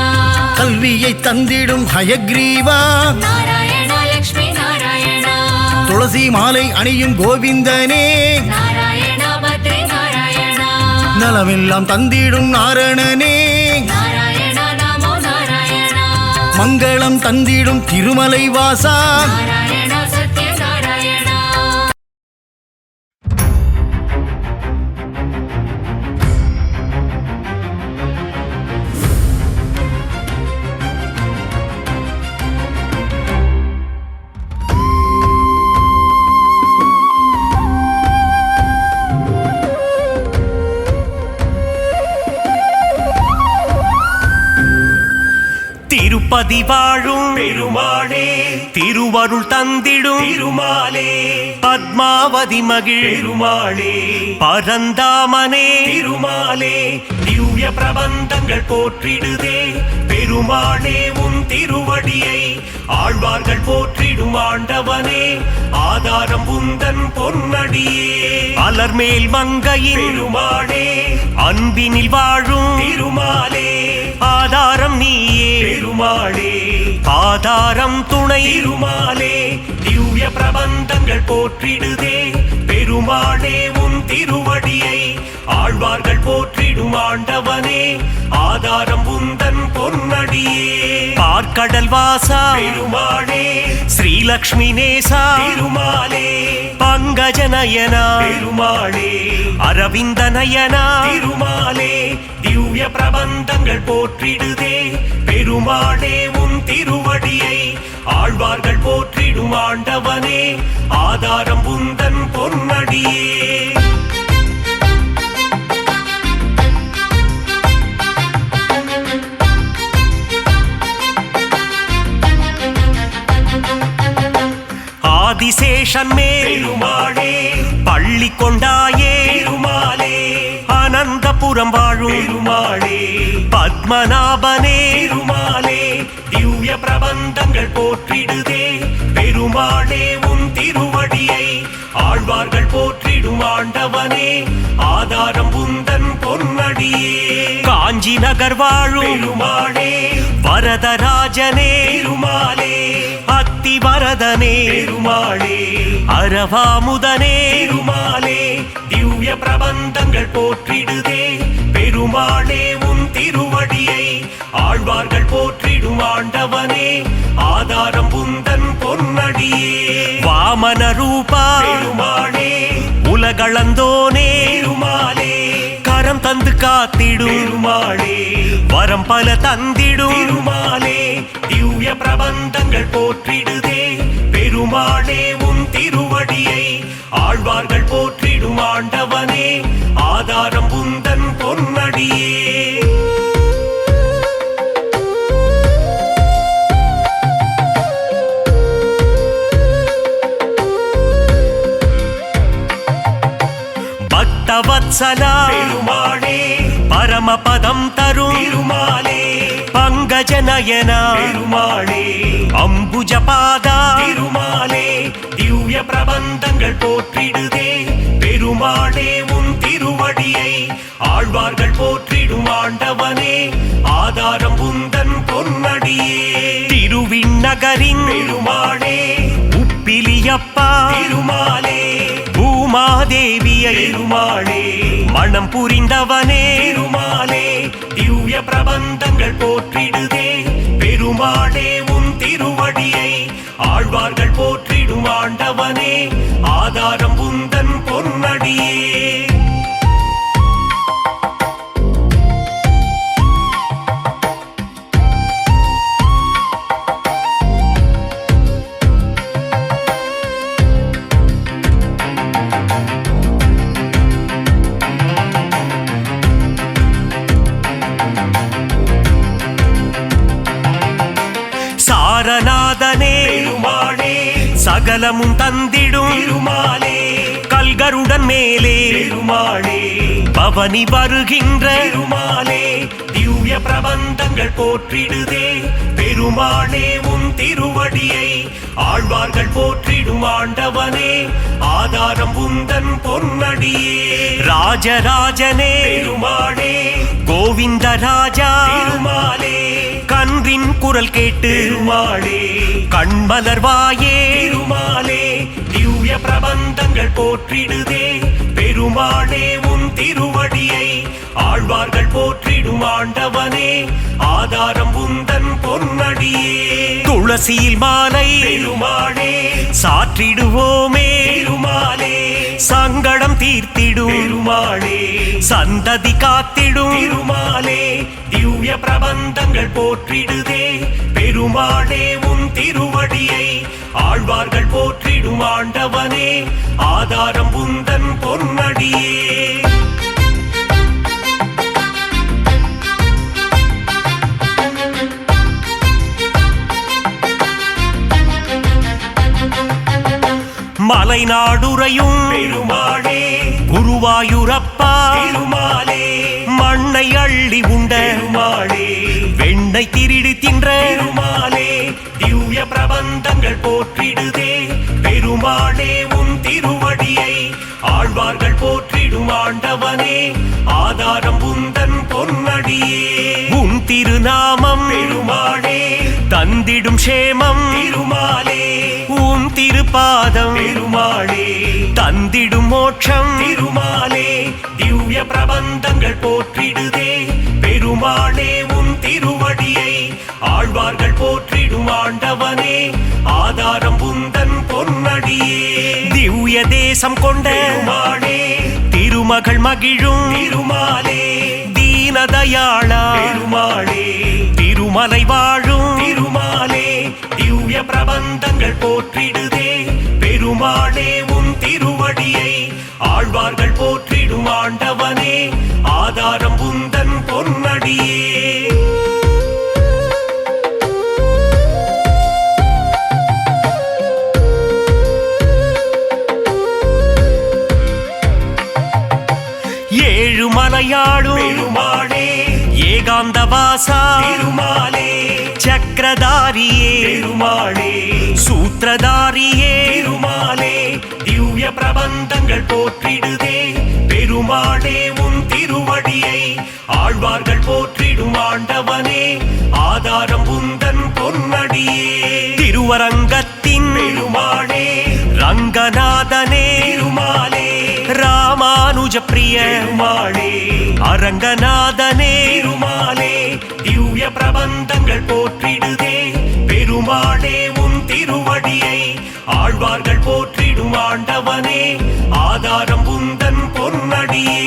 கல்வியை தந்திடும் ஹயக்ரீவா நாராயண லக்ஷ்மி நாராயண துளசி மாலை அணியும் கோவிந்தனே நாராயண பத்ரி நாராயண நலமெல்லாம் தந்திடும் நாரணனே நாராயண நமோ நாராயண மங்களம் தந்திடும் திருமலை வாசா நாராயண சத்ய நாராயண திருப்பதி வாழும் பெருமாளே திருவருள் தந்திடும் திருமாலே பத்மாவதி மகிழ் பெருமாளே பரந்தாமனே திருமாலே திவ்ய பிரபந்தங்கள் போற்றிடுதே பெருமாளே உன் திருவடியை ஆழ்வார்கள் போற்றிடும் ஆண்டவனே ஆதாரம் உந்தன் பொன்னடியே அலர்மேல் மங்கையின் பெருமாளே அன்பினில் வாழும் திருமாலே ஆதாரம் நீயே பெருமாளே ஆதாரம் துணை திருமாலே திவ்ய பிரபந்தங்கள் போற்றிடுதே பெருமாளே உன் திருவடியை ஆழ்வார்கள் போற்றிடும் ஆண்டவனே ஆதாரம் உந்தன் பொன்னடியே பார்க்கடல் வாசா பெருமாளே ஸ்ரீ ஸ்ரீலக்ஷ்மி நேசா திருமாலே, பங்கஜநயனா பெருமாளே, அரவிந்த நயனா திருமாலே, திவ்ய பிரபந்தங்கள் போற்றிடுதே பெருமாளே உன் திருவடியை, ஆழ்வார்கள் போற்றிடும் ஆண்டவனே, ஆதாரம் உந்தன் பொன்னடியே. ஆதிசேஷன் மேல் பெருமாளே, பள்ளி கொண்டாயே பெருமாளே, அனந்தபுரம் வாழும் பெருமாளே, பத்மநாபனே பெருமாளே, திவ்ய பிரபந்தங்கள் போற்றிடுதே பெருமாளே உன் திருவடியை, ஆழ்வார்கள் போற்றிடும் ஆண்டவனே, ஆதாரம் உந்தன் பொன்னடியே. காஞ்சி நகர் வாழும் பெருமாளே, வரதராஜனே பெருமாளே, அத்தி வரதனே பெருமாளே, அரவாமுதனே பெருமாளே, திவ்ய பிரபந்தங்கள் போற்றிடுதே பெருமாளே உன் திருவடியை, ஆழ்வார்கள் போற்றிடும் ஆண்டவனே, ஆதாரம் உந்தன் பொன்னடியே. வாமன ரூபா பெருமாளே, உலகளந்தோனே பெருமாளே, கரம் தந்து காத்திடும் பெருமாளே, வரம் பல தந்திடும் பெருமாளே, திவ்ய பிரபந்தங்கள் போற்றிடுதே பெருமாளே உன் திருவடியை, ஆழ்வார்கள் போற்றிடும் ஆண்டவனே, ஆதாரம் உந்தன் பொன்னடியே. பக்தவத்சலா பெருமாளே, பரமபதம் தரும் பெருமாளே, பங்கஜநயனா பெருமாளே, அம்புஜபாதா பெருமாளே, திவ்ய பிரபந்தங்கள் போற்றிடுதே பெருமாளே உன் திருவடியை, ஆழ்வார்கள் போற்றிடும் ஆண்டவனே, ஆதாரம் உந்தன் பொன்னடியே. திருவிண்ணகரின் பெருமாளே, உப்பிலியப்பா பெருமாளே, பூமாதேவியை பெருமாளே, மனம் புரிந்தவனே பெருமாளே, திவ்ய பிரபந்தங்கள் போற்றிடுதே பெருமாளே உன் திருவடியை, ஆழ்வார்கள் போற்றிடும் ஆண்டவனே, ஆதாரம் உந்தன் பொன்னடியே. சாரநாதனே பெருமாளே, சகலமும் தந்திடும் பெருமாளே, கல்கருடன் மேலே பெருமாளே, பவனி வருகின்ற பெருமாளே, திவ்ய பிரபந்தங்கள் போற்றிடுதே பெருமாளே உன் திருவடியை, ஆழ்வார்கள் போற்றிடும் ஆண்டவனே, ஆதாரம் உந்தன் பொன்னடியே. ராஜராஜனே பெருமாளே, கோவிந்த ராஜா பெருமாளே, கன்றின் குரல் கேட்டு பெருமாளே, கண்மலர்வாயே பெருமாளே, திவ்ய பிரபந்தங்கள் போற்றிடுதே பெருமாளே உன் திருவடியை, ஆழ்வார்கள் போற்றிடும் ஆண்டவனே, ஆதாரம் உந்தன் பொன்னடியே. துளசியில் மாலை பெருமாளே, சாற்றிடுவோமே பெருமாளே, சங்கடம் தீர்த்திடும் பெருமாளே, சந்ததி காத்திடும் பெருமாளே, திவ்ய பிரபந்தங்கள் போற்றிடுதே பெருமாளே உன் திருவடியை, ஆழ்வார்கள் போற்றிடும் ஆண்டவனே, ஆதாரம் உந்தன் பொன்னடியே. மலைநாடுரையும் பெருமாளே, குருவாயூரப்பா பெருமாளே, மண்ணை அள்ளி உண்ட பெருமாளே, வெண்ணை திருடி தின்ற பெருமாளே, திவ்ய பிரபந்தங்கள் போற்றிடுதே பெருமாளே உன் திருவடியை, ஆழ்வார்கள் போற்றிடும் ஆண்டவனே, ஆதாரம் உந்தன் பொன்னடியே. உன் திருநாமம் பெருமாளே, தந்திடும் சேமம் பெருமாளே, உன் திருப்பாதம் பெருமாளே, தந்திடும் மோட்சம் திருமாலே, திவ்ய பிரபந்தங்கள் போற்றிடுதே பெருமாளே உன் திருவடியை, ஆழ்வார்கள் போற்றிடும் போற்றிடும் ஆண்டவனே ஆதாரம் உந்தன் பொன்னடியே திவ்ய தேசம் கொண்ட பெருமாளே திருமகள் மகிழும் திருமாலே தீனதயாளா பெருமாளே திருமலை வாழும் திருமாலே திவ்ய பிரபந்தங்கள் போற்றிடுதே பெருமாளே உன் திருவடியை ஆழ்வார்கள் போற்றிடும் ஆண்டவனே ஆதாரம் உந்தன் பொன்னடியே ஏழுமலையாடும் பெருமாளே ஏகாந்தவாசா திருமாலே சக்கரதாரியே பெருமாளே சூத்திரதாரியே பெருமாளே திவ்ய பிரபந்தங்கள் போற்றிடுதே பெருமாளே உன் திருவடியை ஆழ்வார்கள் போற்றிடும் ஆண்டவனே ஆதாரம் உந்தன் பொன்னடியே திருவரங்கத்தின் பெருமாளே ரங்கநாதனே திருமாலே ராமானுஜ பிரிய பெருமாளே அரங்கநாதனே திருமாலே திவ்ய பிரபந்தங்கள் போற்றிடுதே பெருமாளே உன் திருவடியை ஆழ்வார்கள் போற்றிடும் ஆண்டவனே ஆதாரம் உந்தன் பொன்னடியே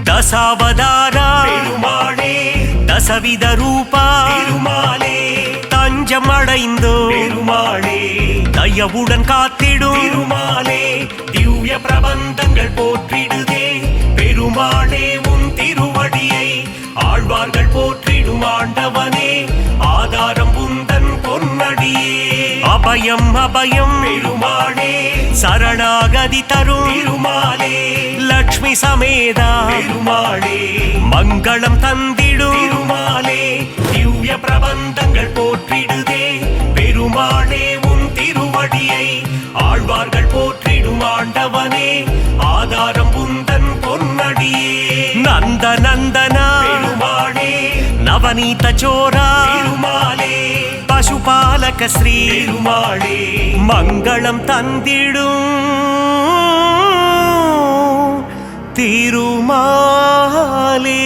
தசாவதாரா பெருமாளே தசவித ரூபா திருமாலே தஞ்சம் அடைந்தோ பெருமாளே தயவுடன் காத்திடும் திருமாலே திவ்ய பிரபந்தங்கள் போற்றிடுதே பெருமாளே உன் திருவடியை ஆழ்வார்கள் போற்றிடும் ஆண்டவனே ஆதாரம் உந்தன் பொன்னடியே அபயம் அபயம் பெருமாளே சரணாகதி தரும் திருமாலே லக்ஷ்மி சமேதா பெருமாளே மங்களம் தந்திடும் திருமாலே திவ்ய பிரபந்தங்கள் போற்றிடுதே பெருமாளே உன் திருவடியை ஆழ்வார்கள் போற்றிடும் ஆண்டவனே ஆதாரம் உந்தன் பொன்னடியே நந்த நந்தனா பெருமாளே நவநீத சோரா திருமாலே பசுபாலக ஸ்ரீ திருமாளே மங்களம் தந்திடும் திருமாலே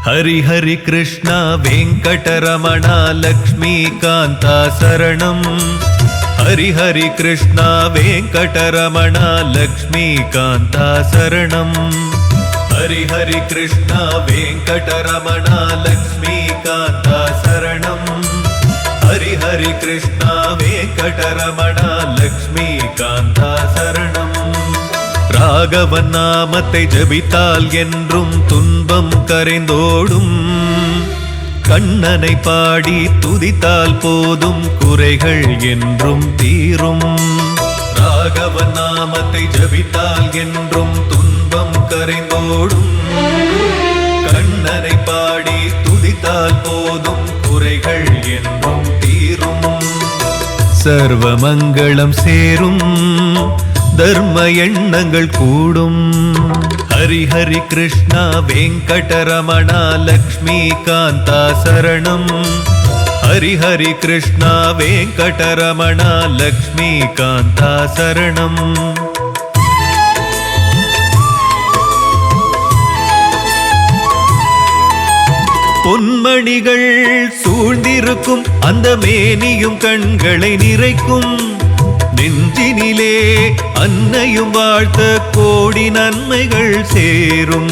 हरि हरि कृष्ण वेंकटरमण लक्ष्मीकांत शरणं हरि हरि कृष्ण वेंकटरमण लक्ष्मीकांत शरणं हरि हरि कृष्ण वेंकटरमण लक्ष्मीकांत शरणं हरि हरि कृष्ण वेंकटरमण लक्ष्मीकांत शरणं ராகவன் நாமத்தை ஜபித்தால் என்றும் துன்பம் கரைந்தோடும் கண்ணனை பாடி துதித்தால் போதும் குறைகள் என்றும் தீரும் ராகவன் நாமத்தை ஜபித்தால் என்றும் துன்பம் கரைந்தோடும் கண்ணனை பாடி துதித்தால் போதும் குறைகள் என்றும் தீரும் சர்வ மங்களம் சேரும் தர்ம எண்ணங்கள் கூடும் ஹரி ஹரி கிருஷ்ணா வெங்கடரமண லக்ஷ்மிகாந்த சரணம் ஹரி ஹரி கிருஷ்ணா வெங்கடரமண லக்ஷ்மிகாந்த சரணம் பொன்மணிகள் சூழ்ந்திருக்கும் அந்த மேனியும் கண்களை நிறைக்கும் நெஞ்சினிலே அன்னையும் வாழ்த்த கோடி நன்மைகள் சேரும்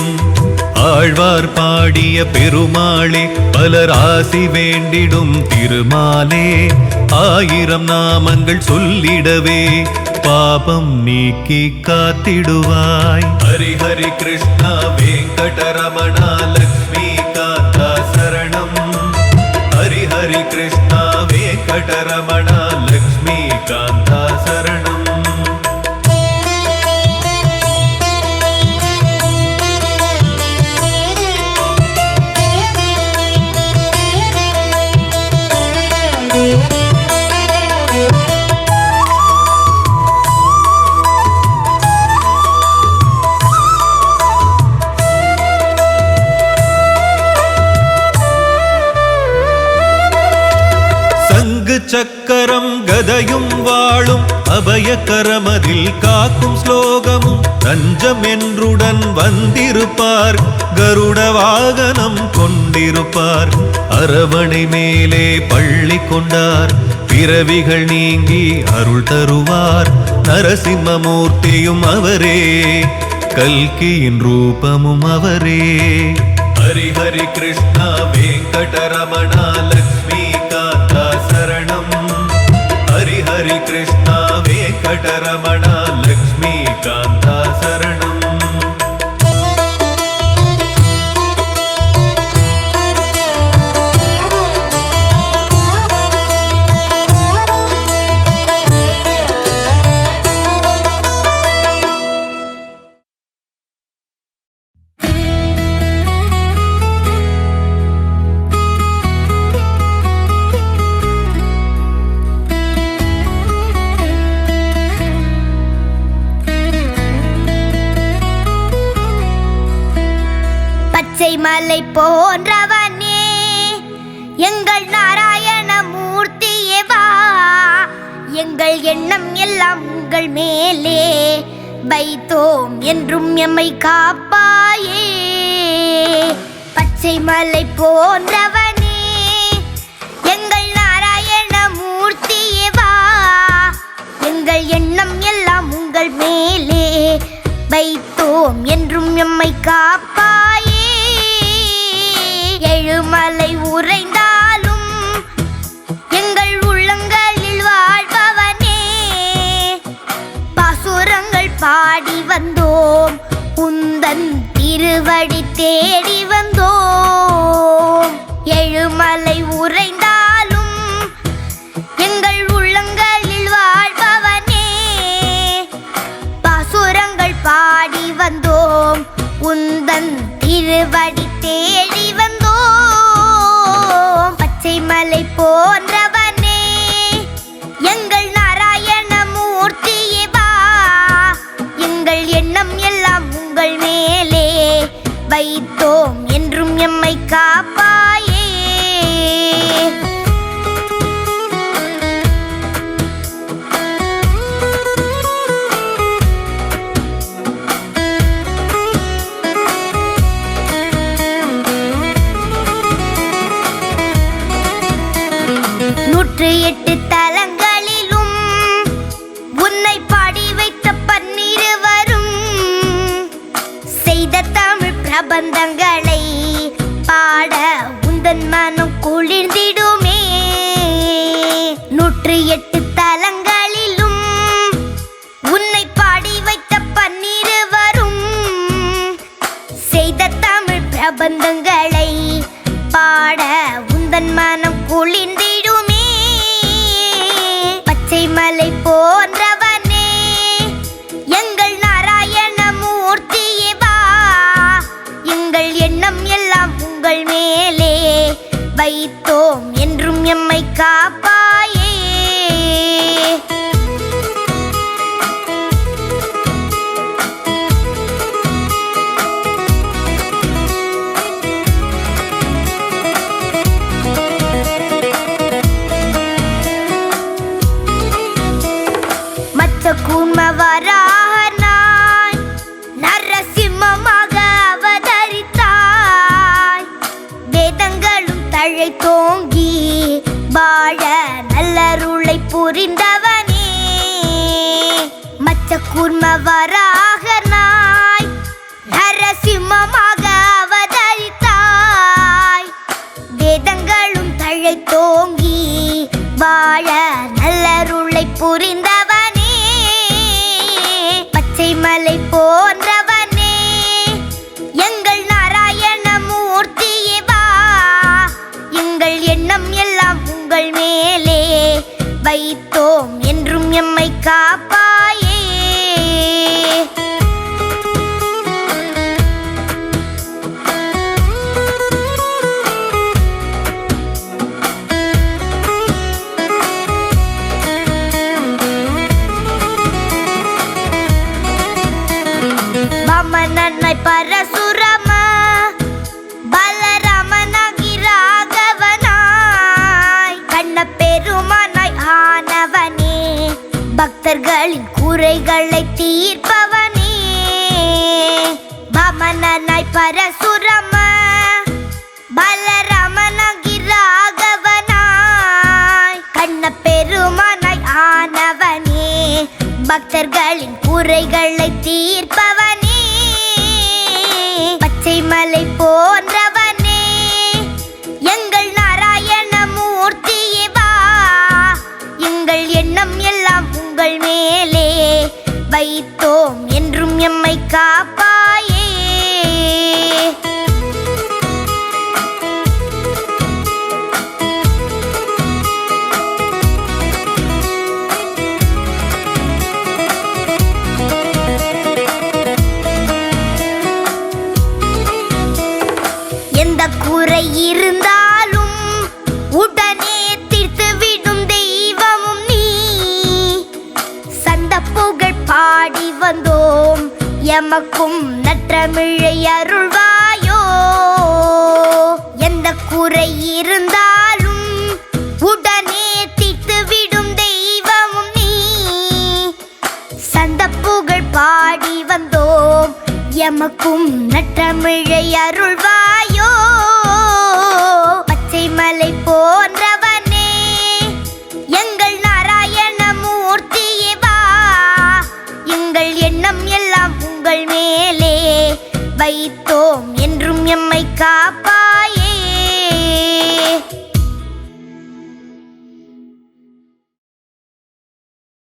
ஆழ்வார் பாடிய பெருமாளே பலர் ஆசி வேண்டிடும் திருமாலே ஆயிரம் நாமங்கள் சொல்லிடவே பாபம் நீக்கி காத்திடுவாய். ஹரி ஹரி கிருஷ்ணா வெங்கடரமணா லக்ஷ்மிகாந்தா சரணம். ஹரி ஹரி கிருஷ்ணா வெங்கடரமணா லக்ஷ்மிகாந்தா சரணம். சக்கரம் கதையும் வாழும் அபயக்கரமதில் காக்கும் ஸ்லோகமும் தஞ்சம் என்றுடன் வந்திருப்பார். கருட வாகனம் கொண்டிருப்பார். அரவணை மேலே பள்ளி கொண்டார். பிறவிகள் நீங்கி அருள் தருவார். நரசிம்மமூர்த்தியும் அவரே, கல்கியின் ரூபமும் அவரே. ஹரி ஹரி கிருஷ்ணா வெங்கடரமணா லக்ஷ்மிகாந்தா சரணம். ஹரி ஹரி கிருஷ்ணா வெங்கடரமணா லக்ஷ்மிகாந்தா சரணம். மலை போன்றவனே எங்கள் நாராயண மூர்த்தியே வா. எங்கள் எண்ணம் எல்லாம் உங்கள் மேலே வைத்தோம் என்றும் எம்மை காப்பாயே. பச்சை மலை போன்றவனே எங்கள் நாராயண மூர்த்தியே வா. எங்கள் எண்ணம் எல்லாம் உங்கள் மேலே வைத்தோம் என்றும் எம்மை காப்பாயே. எழுமலை உறைந்தாலும் எங்கள் உள்ளங்களில் வாழ்பவனே, பாசுரங்கள் பாடி வந்தோம் உந்தன் திருவடி தேடி வந்தோம். எழுமலை உறைந்தாலும் எங்கள் உள்ளங்களில் வாழ்பவனே, பாசுரங்கள் பாடி வந்தோம் உந்தன் திருவடி தேடி வந்தோம். பச்சை மலை போன்றவனே எங்கள் நாராயண மூர்த்தியே வா. எங்கள் எண்ணம் எல்லாம் உங்கள் மேலே வைத்தோம் என்றும் எம்மை காப்பாயே. நூற்று எட்டு தலங்களிலும் உன்னை பாடி வைத்த பன்னிருவரும் செய்த தமிழ் பிரபந்தங்களை பாட உந்தன் மனம் குளிர்ந்திடுமே. நூற்று எட்டு தலங்களிலும் உன்னை பாடி வைத்த பன்னிருவரும் செய்த தமிழ் பிரபந்தங்களை பாட உந்தன் மனம் குளிர்ந்திடுமே. பச்சை மலை போன்றவனே எங்கள் நாராயண மூர்த்தியே வா. எங்கள் எண்ணம் எல்லாம் உங்கள் மேலே வைத்தோம் என்றும் எம்மை காப்பாயே. கூர்மவரானாய் நரசிம்மமாக அவதரித்தாய். வேதங்களும் தழை தோங்கி வாழ நல்லருளை புரிந்தவனே. மச்ச கூர்மவரானாய் நரசிம்மமாக அவதரித்தாய். வேதங்களும் தழை தோங்கி வாழ நல்லருளை புரிந்தவனே. பரசுரம பலராமனாகி ராகவனாய் கண்ண பெருமானாய் ஆனவனே பக்தர்களின் குறைகளை தீர்ப்பவனே வாமனனாய் பரசுரம பலராமனாகி ராகவனாய் கண்ண பெருமானாய் ஆனவனே பக்தர்களின் குறைகளை தீர்ப்பவனே பச்சை மலை போன்றவனே எங்கள் நாராயண மூர்த்தியே வா எங்கள் எண்ணம் எல்லாம் உங்கள் மேலே வைத்தோம் என்றும் எம்மை காப்பாயே எந்த குறை இருந்தாலும் உடனே தீர்த்துவிடும் தெய்வமும் நீ சந்த புகழ் பாடி வந்தோம் எமக்கும் நற்றமிழை அருள்வாயோ எந்த குறை இருந்தாலும் உடனே தீர்த்துவிடும் தெய்வமும் நீ சந்த புகழ் பாடி வந்தோம் எமக்கும் நற்றமிழை அருள்வாயோ பச்சை மலை போன்றவனே எங்கள் நாராயண மூர்த்தியே வா எங்கள் எண்ணம் எல்லாம் உங்கள் மேலே வைத்தோ